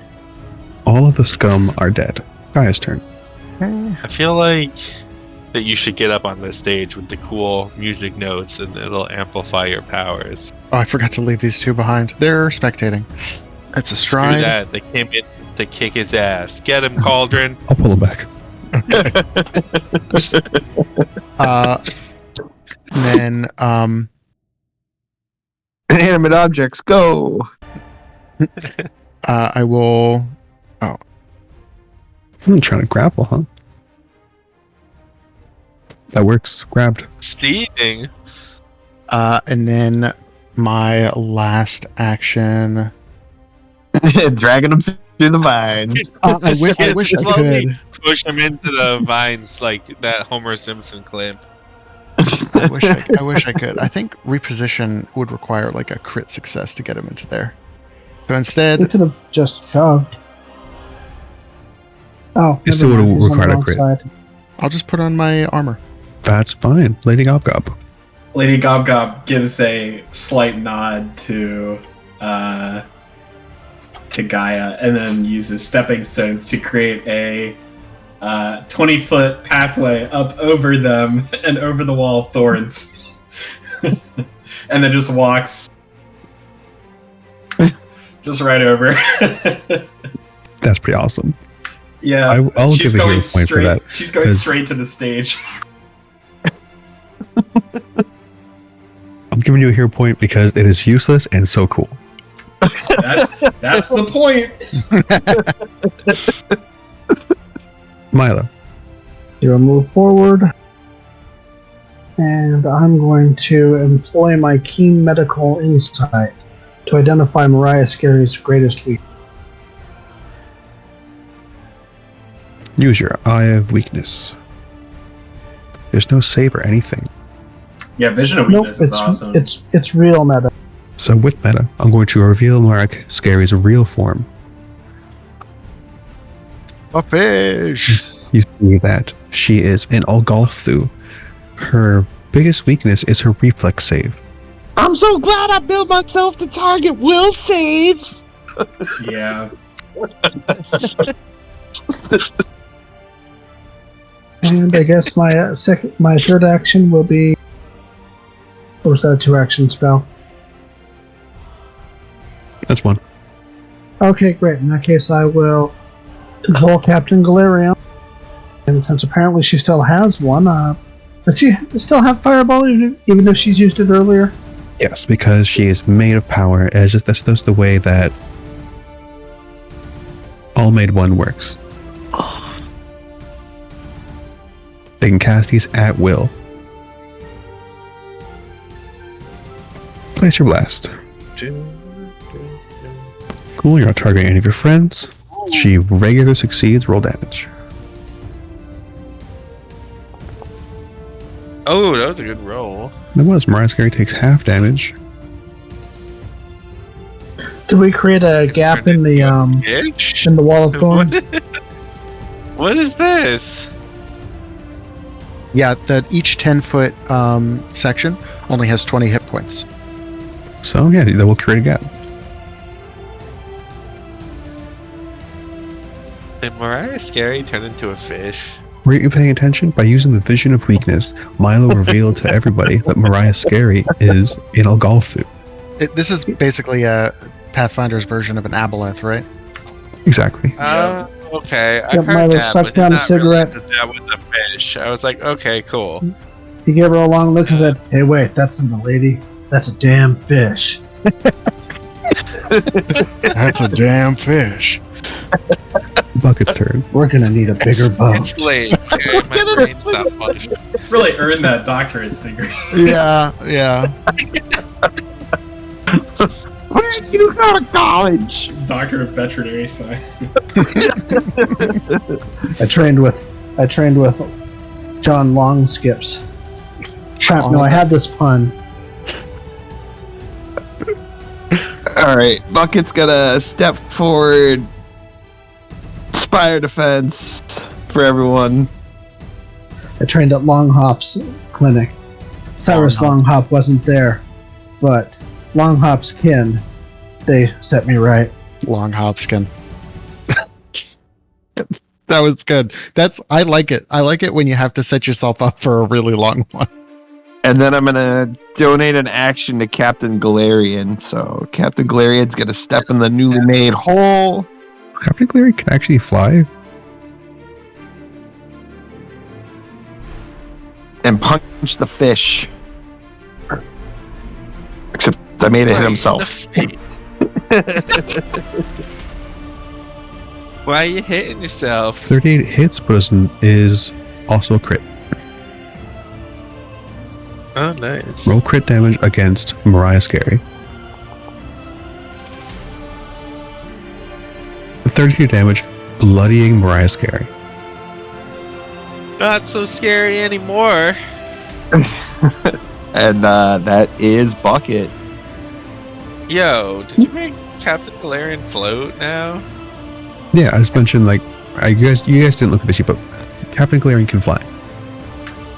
B: All of the scum are dead. Gaia's turn.
C: I feel like that you should get up on this stage with the cool music notes and it'll amplify your powers.
F: Oh, I forgot to leave these two behind. They're spectating. It's a
C: Screw
F: stride.
C: that, they came in to kick his ass. Get him, Cauldron!
B: I'll pull him back.
F: And then
H: Inanimate objects, go!
F: I will.
B: Trying to grapple, huh? That works. Grabbed.
C: Stealing!
F: And then my last action.
H: Dragging them through the vines.
F: I wish I
C: Slowly
F: could.
C: push him into the vines like that Homer Simpson clip.
F: I wish I could. I think reposition would require like a crit success to get him into there. So
D: We
F: instead,
D: could have just shoved. Oh,
B: It still
D: never mind,
B: would
D: it was on
B: require
D: the
B: a
D: wrong
B: crit.
D: side.
F: I'll just put on my armor.
B: That's fine. Lady Gobgob.
A: Lady Gobgob gives a slight nod to Gaia and then uses stepping stones to create a 20-foot pathway up over them and over the wall of thorns. And then just walks just right over.
B: That's pretty awesome.
A: Yeah,
B: I'll give a hero point for that.
A: She's going straight to the stage.
B: I'm giving you a hero point because it is useless and so cool.
A: That's the point.
B: Milo.
D: You'll move forward. And I'm going to employ my keen medical insight to identify Mariah Scary's greatest weakness.
B: Use your Eye of Weakness. There's no save or anything.
A: Yeah, Vision of Weakness is awesome.
D: It's real meta.
B: So with meta, I'm going to reveal Mariah Scary's real form.
F: A fish.
B: You see that she is an Algolthu. Her biggest weakness is her reflex save.
H: I'm so glad I built myself to target will saves.
A: Yeah.
D: And I guess my third action will be. Or was that a 2-action spell?
B: That's one.
D: Okay, great. In that case, I will control Captain Golarion. And since apparently she still has one, does she still have Fireball even if she's used it earlier?
B: Yes, because she is made of power. That's just the way that All Made One works. They can cast these at will. Place your blast. Cool, you're not targeting any of your friends. She regularly succeeds, roll damage.
C: Oh, that was a good roll.
B: That was. Mariah Scary takes half damage.
D: Do we create a gap in the wall of thorns?
C: What is this?
F: Yeah, that each 10-foot section only has 20 hit points.
B: So yeah, that will create a gap.
C: Did Mariah Scary turn into a fish?
B: Were you paying attention? By using the Vision of Weakness, Milo revealed to everybody that Mariah Scary is an Algolthu.
F: This is basically a Pathfinder's version of an aboleth, right?
B: Exactly.
C: Okay. I
D: Yep,
C: heard
D: Milo
C: that,
D: sucked
C: but
D: down a
C: not
D: cigarette.
C: Really that was a fish. I was like, okay, cool.
D: He gave her a long look and said, "Hey, wait, that's not a lady. That's a damn fish."
F: That's a damn fish.
B: Bucket's turn.
D: We're gonna need a bigger boat.
C: It's late. Okay? My brain's not functioning.
A: Really earned that doctorate degree.
F: Yeah.
H: Where did you go to college?
A: Doctor of Veterinary Science.
D: I trained with John Longskips. Crap, no, I had this pun.
H: Alright, Bucket's gonna step forward. Spire defense for everyone.
D: I trained at Longhop's clinic. Cyrus Longhop wasn't there, but Longhop's kin, they set me right.
F: Long Hopskin. That was good. I like it. I like it when you have to set yourself up for a really long one.
H: And then I'm gonna donate an action to Captain Golarion. So Captain Galarion's gonna step in the newly made hole.
B: Captain Clary can actually fly.
H: And punch the fish. Except I made it hit himself.
C: Why are you hitting yourself?
B: 38 hits, but is also a crit.
C: Oh, nice.
B: Roll crit damage against Mariah Scary. The 32 damage, bloodying Mariah Scary.
C: Not so scary anymore.
H: And that is Bucket.
C: Yo, did you make Captain Galarian float now?
B: Yeah, I just mentioned you guys didn't look at the sheet, but Captain Galarian can fly.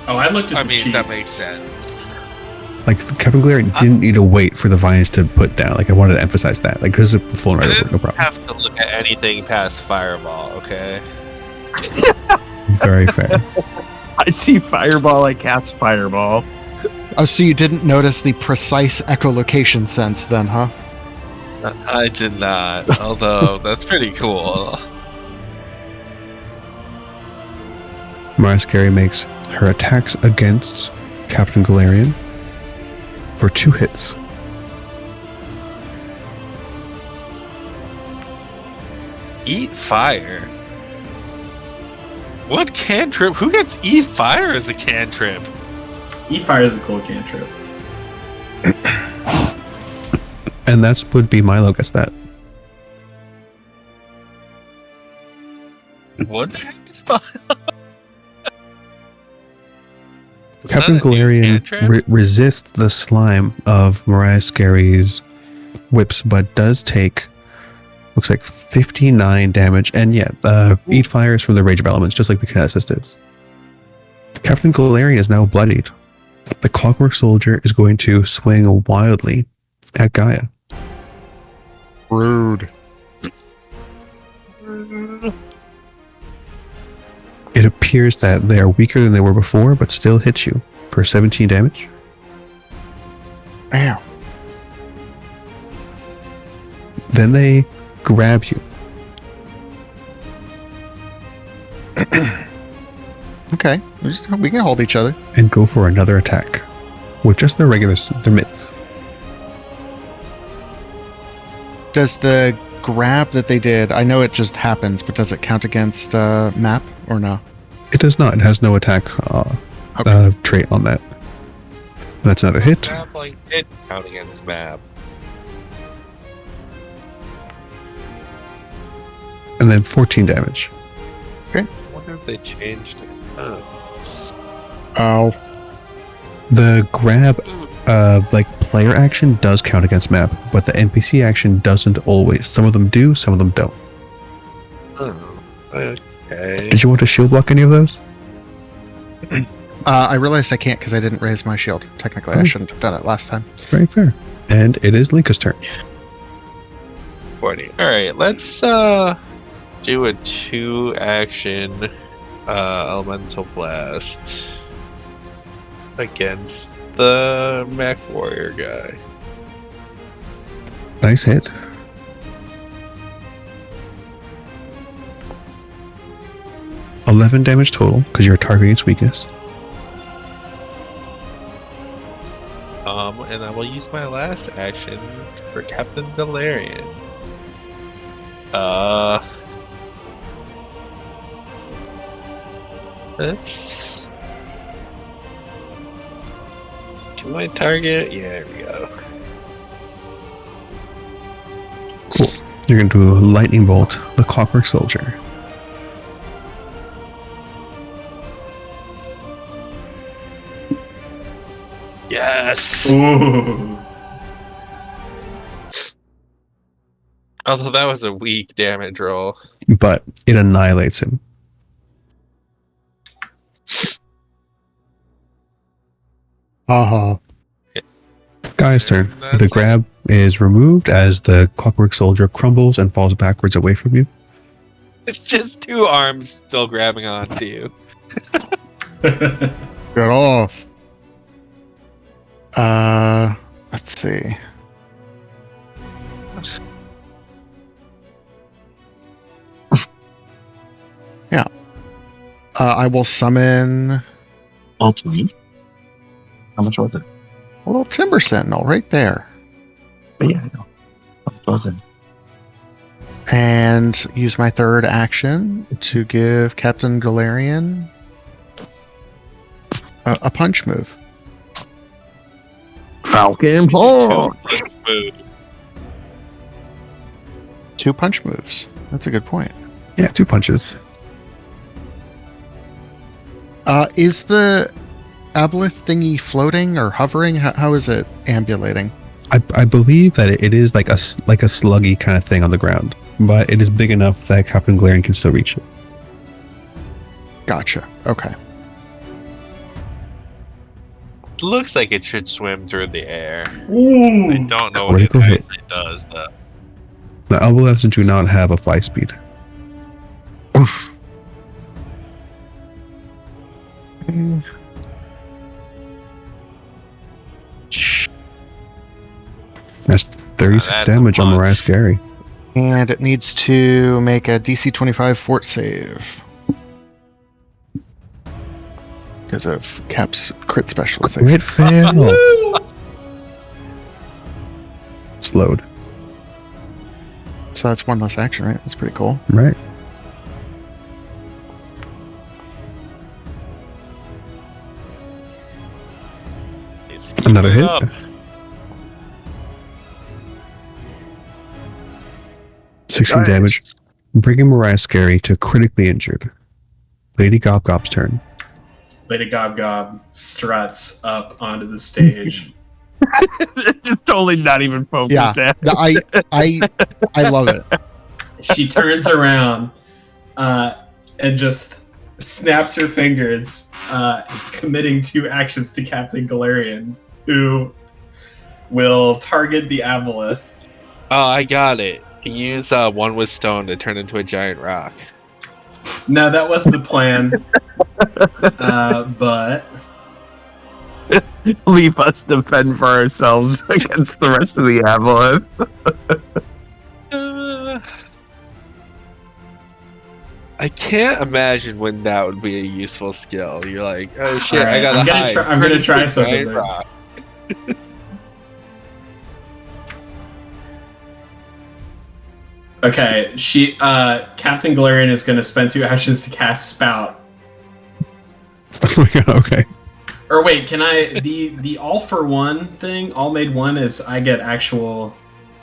A: Oh, I looked at
C: I
A: the
C: mean,
A: sheet.
C: that makes sense.
B: Captain Galarian didn't need to wait for the vines to put down. I wanted to emphasize that. Because of the full
C: I
B: right over,
C: didn't
B: no problem.
C: have to look at anything past Fireball, okay?
B: Very fair.
H: I see fireball, I cast fireball.
F: Oh, so you didn't notice the precise echolocation sense then, huh?
C: I did not. Although that's pretty cool.
B: Mariah Scary makes her attacks against Captain Golarion for 2 hits.
C: Eat fire. What cantrip? Who gets eat fire as a cantrip?
A: Eat fire is a cool cantrip.
B: And that's would be Milo gets that.
C: What is Milo? Is
B: Captain
C: that a new
B: Golarion
C: cantrip?
B: resists the slime of Mariah Scary's whips, but does take, looks like 59 damage. And yeah, eat fire is from the Rage of Elements, just like the Kineticist is. Captain Golarion is now bloodied. The Clockwork Soldier is going to swing wildly at Gaia.
F: Rude.
B: It appears that they are weaker than they were before, but still hit you for 17 damage.
F: Ow.
B: Then they grab you.
F: Okay, we can hold each other.
B: And go for another attack with just their their mitts.
F: Does the grab that they did, I know it just happens, but does it count against map or no?
B: It does not. It has no attack trait on that. That's another hit.
C: Grappling hit count against map.
B: And then 14 damage.
C: I wonder if they changed it.
F: Oh.
B: The grab player action does count against map, but the NPC action doesn't always. Some of them do, some of them don't.
C: Oh, okay.
B: Did you want to shield block any of those?
F: I realized I can't because I didn't raise my shield. Technically, I shouldn't have done it last time.
B: Very fair. And it is Linka's turn.
C: 40. Alright, let's do a 2-action elemental blast against the mech warrior guy.
B: Nice hit. $11 damage total because you're targeting its weakness.
C: And I will use my last action for Captain Golarion. Let's to my target. Yeah, there we go.
B: Cool. You're going to do Lightning Bolt, the Clockwork Soldier.
C: Yes.
A: Ooh.
C: Although that was a weak damage roll.
B: But it annihilates him. Guy's turn. The grab is removed as the Clockwork Soldier crumbles and falls backwards away from you.
C: It's just 2 arms still grabbing onto you.
F: Get off. Let's see. Yeah. I will summon
H: Ultimate. How much was it?
F: a little Timber Sentinel right there.
H: But yeah, I know. How much was it?
F: And use my third action to give Captain Golarion a punch move.
H: Falcon Punch!
F: 2 punch moves. That's a good point.
B: Yeah, 2 punches.
F: Is the aboleth thingy floating or hovering? How is it ambulating?
B: I believe that it is like a sluggy kind of thing on the ground, but it is big enough that Captain Golarion can still reach it.
F: Gotcha. Okay.
C: Looks like it should swim through the air.
A: Ooh.
C: I don't know what it
B: Critical hit.
C: actually does, though.
B: The Aboleths do not have a fly speed. That's 36
C: That's a
B: damage on
C: punch.
B: Mariah Scary.
F: And it needs to make a DC 25 fort save. Because of Cap's crit specialization.
B: Crit fail. Slowed.
F: So that's one less action, right? That's pretty cool.
B: Right.
C: He's
B: Another
C: keeping
B: hit.
C: up.
B: 16 damage. Bringing Mariah Scary to critically injured. Lady Gob Gob's turn.
A: Lady Gob Gob struts up onto the stage.
H: Just totally not even focused.
F: Yeah, I love it.
A: She turns around and just snaps her fingers, committing 2 actions to Captain Golarion, who will target the aboleth.
C: Oh, I got it. Use one with stone to turn into a giant rock.
A: No, that was the plan. But
H: Leave us to fend for ourselves against the rest of the avalanche.
C: I can't imagine when that would be a useful skill. You're like, oh shit,
A: Alright,
C: I gotta hide.
A: I'm gonna try something
C: Giant
A: then.
C: rock.
A: Okay, Captain Golarion is gonna spend 2 actions to cast Spout.
B: Oh my god, okay.
A: Or wait, can I the all for one thing? All made one is I get actual.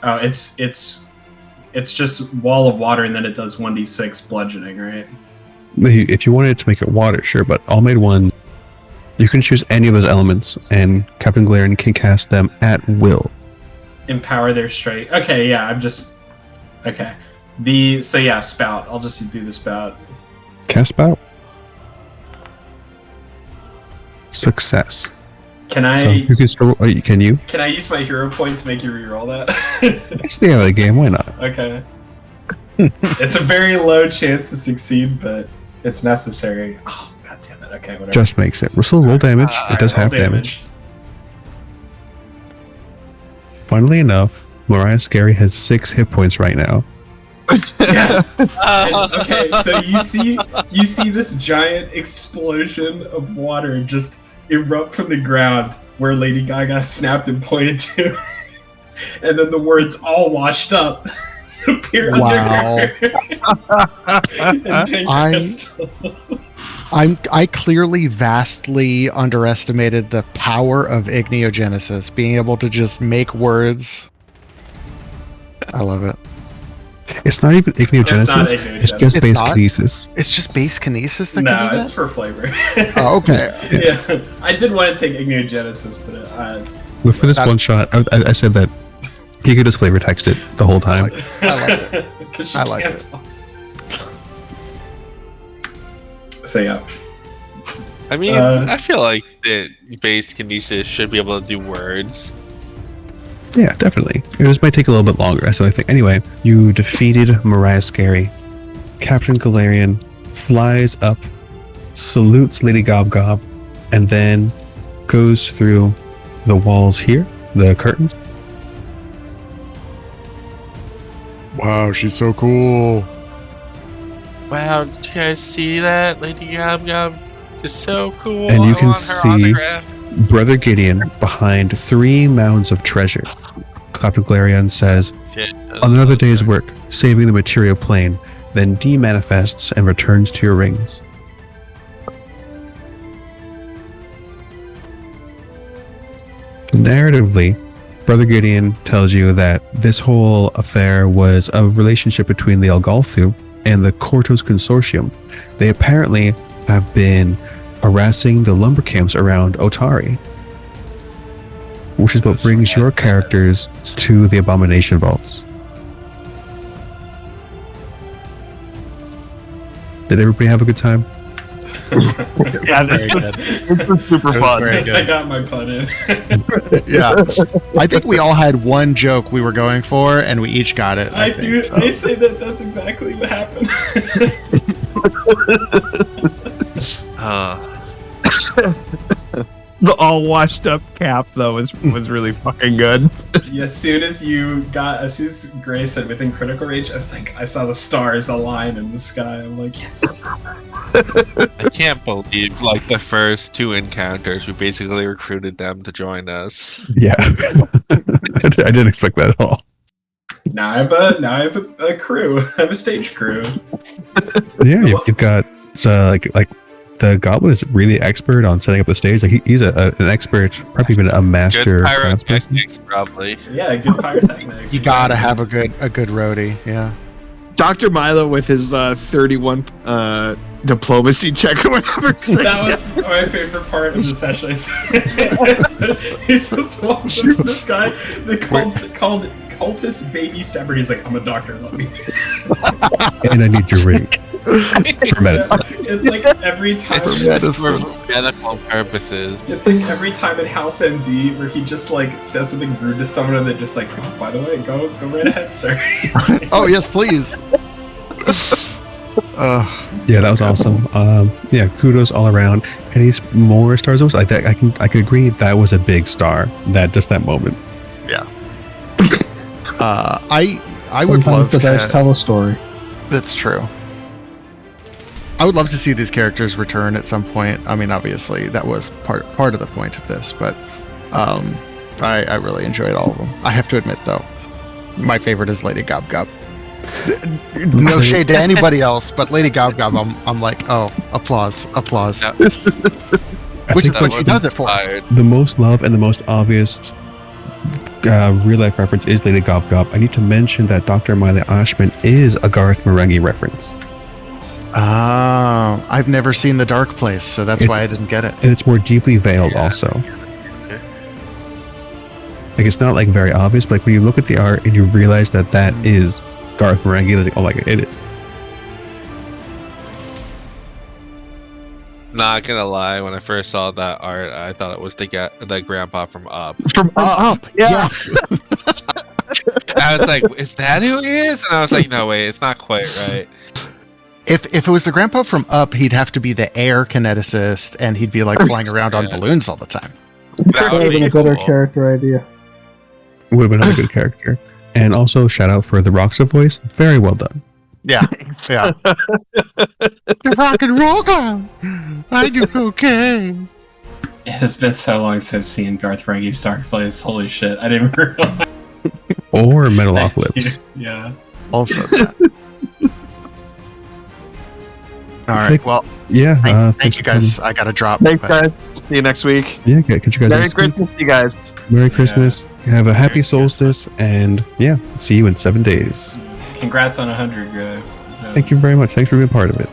A: Oh, it's just wall of water and then it does 1d6 bludgeoning, right?
B: If you wanted to make it water, sure, but all made one, you can choose any of those elements, and Captain Golarion can cast them at will.
A: Empower their strike. Okay, yeah, okay. Spout. I'll just do the spout.
B: Cast Spout. Success.
A: Can I?
B: So you can still. Can you?
A: Can I use my hero points to make you reroll that?
B: It's the end of the game. Why not?
A: Okay. It's a very low chance to succeed, but it's necessary. Oh, god damn it. Okay, whatever.
B: Just makes it. We're still roll damage. It does
A: Roll
B: half damage. Funnily enough, Mariah Scary has 6 hit points right now.
A: Yes. And, okay, so you see this giant explosion of water just erupt from the ground where Lady Gaga snapped and pointed to, and then the words "all washed up" appear under her. And pink crystal.
F: I clearly vastly underestimated the power of igniogenesis, being able to just make words. I love it.
B: It's not even igniogenesis.
A: It's not
B: It's
A: igniogenesis.
B: just
F: It's
B: base
F: not?
B: kinesis.
F: It's just base kinesis that
A: No,
F: can do
A: it's
F: that?
A: for flavor.
F: Oh, okay.
A: Yeah, I did want to take igniogenesis, but
B: But for this one shot, I said that he could just flavor text it the whole time.
F: I like it.
A: 'cause she
F: I like
A: can't
F: it.
A: talk. So yeah.
C: I mean, I feel like the base kinesis should be able to do words.
B: Yeah, definitely. It just might take a little bit longer. That's the only thing. Anyway, you defeated Mariah Scary. Captain Golarion flies up, salutes Lady Gob Gob, and then goes through the walls here, the curtains.
F: Wow, she's so cool.
C: Wow, did you guys see that? Lady Gob Gob is so cool.
B: And you
C: I
B: can
C: want her
B: see
C: autograph.
B: Brother Gideon behind 3 mounds of treasure. Captain Golarion says,
C: Shit,
B: on another day's work, saving the material plane, then demanifests and returns to your rings. Narratively, Brother Gideon tells you that this whole affair was a relationship between the Algolthu and the Kortos Consortium. They apparently have been harassing the lumber camps around Otari, which is what brings your characters to the Abomination Vaults. Did everybody have a good time?
H: Yeah,
F: Very good.
H: this was super
F: That was
H: fun.
F: very
A: I
F: good.
A: got my pun in.
F: Yeah. I think we all had one joke we were going for, and we each got it. I think, so.
A: I say that's exactly what happened.
H: The all washed up Cap though was really fucking good.
A: As soon as Gray said within critical range, I was like, I saw the stars align in the sky. I'm like, yes.
C: I can't believe like the first 2 encounters we basically recruited them to join us.
B: Yeah. I didn't expect that at all.
A: Now I have a crew. I have a stage crew.
B: Yeah, you've got like the goblin is really expert on setting up the stage. Like he's an expert, probably even a master.
C: Good pyrotechnics, probably.
A: Yeah, good pyrotechnics.
F: You gotta have a good roadie. Yeah.
H: Dr. Milo with his 31 diplomacy check or whatever.
A: That was my favorite part of the session. He's supposed to walk up to this guy. They called cultist baby stepper. He's like, I'm a doctor. Let me.
B: And I need your ring. For medicine.
A: It's like every time.
C: It's just for medical purposes.
A: It's like every time in House MD where he just like says something rude to someone and they're just like, oh, by the way, go right ahead, sir.
F: Oh yes, please.
B: Yeah, that was awesome. Yeah, kudos all around. Any more stars? I can agree that was a big star. That moment.
F: Yeah. I would
D: Sometimes
F: love
D: the
F: to
D: dice tell a story.
F: That's true. I would love to see these characters return at some point. I mean, obviously, that was part of the point of this, but I really enjoyed all of them. I have to admit, though, my favorite is Lady Gob Gob. No shade to anybody else, but Lady Gob Gob, I'm like, oh, applause.
C: Yeah.
F: Which is
B: think
F: what she does it for.
B: The most love and the most obvious real life reference is Lady Gob Gob. I need to mention that Dr. Miley Ashman is a Garth Marenghi reference.
F: Oh, I've never seen The Dark Place, so that's why I didn't get it.
B: And it's more deeply veiled also. Like it's not like very obvious, but like when you look at the art and you realize that is Garth Marenghi, like, oh my god, it is.
C: Not gonna lie, when I first saw that art, I thought it was the grandpa from Up.
H: From Up, yeah.
F: Yes.
C: I was like, is that who he is? And I was like, no, wait, it's not quite right.
F: If it was the grandpa from Up, he'd have to be the air kineticist, and he'd be like flying around on balloons all the time.
C: That would be
D: a better
C: cool.
D: character idea.
B: Would have been a good character. And also shout out for the Roxa voice. Very well done.
F: Yeah, yeah. The rock and roll clown. I do cocaine.
A: It has been so long since I've seen Garth Marenghi's Dark Place. Holy shit, I didn't realize.
B: Or Metalocalypse.
A: Yeah.
F: Also that. All right. Well,
B: yeah.
F: thank you guys. I gotta drop.
H: Thanks,
F: but-
H: guys. See you next week.
B: Yeah, catch you guys
H: Merry
B: next week.
H: Christmas to you guys.
B: Merry Christmas. Have a happy solstice, and yeah, see you in 7 days.
A: Congrats on 100, Greg.
B: Thank you very much. Thanks for being part of it.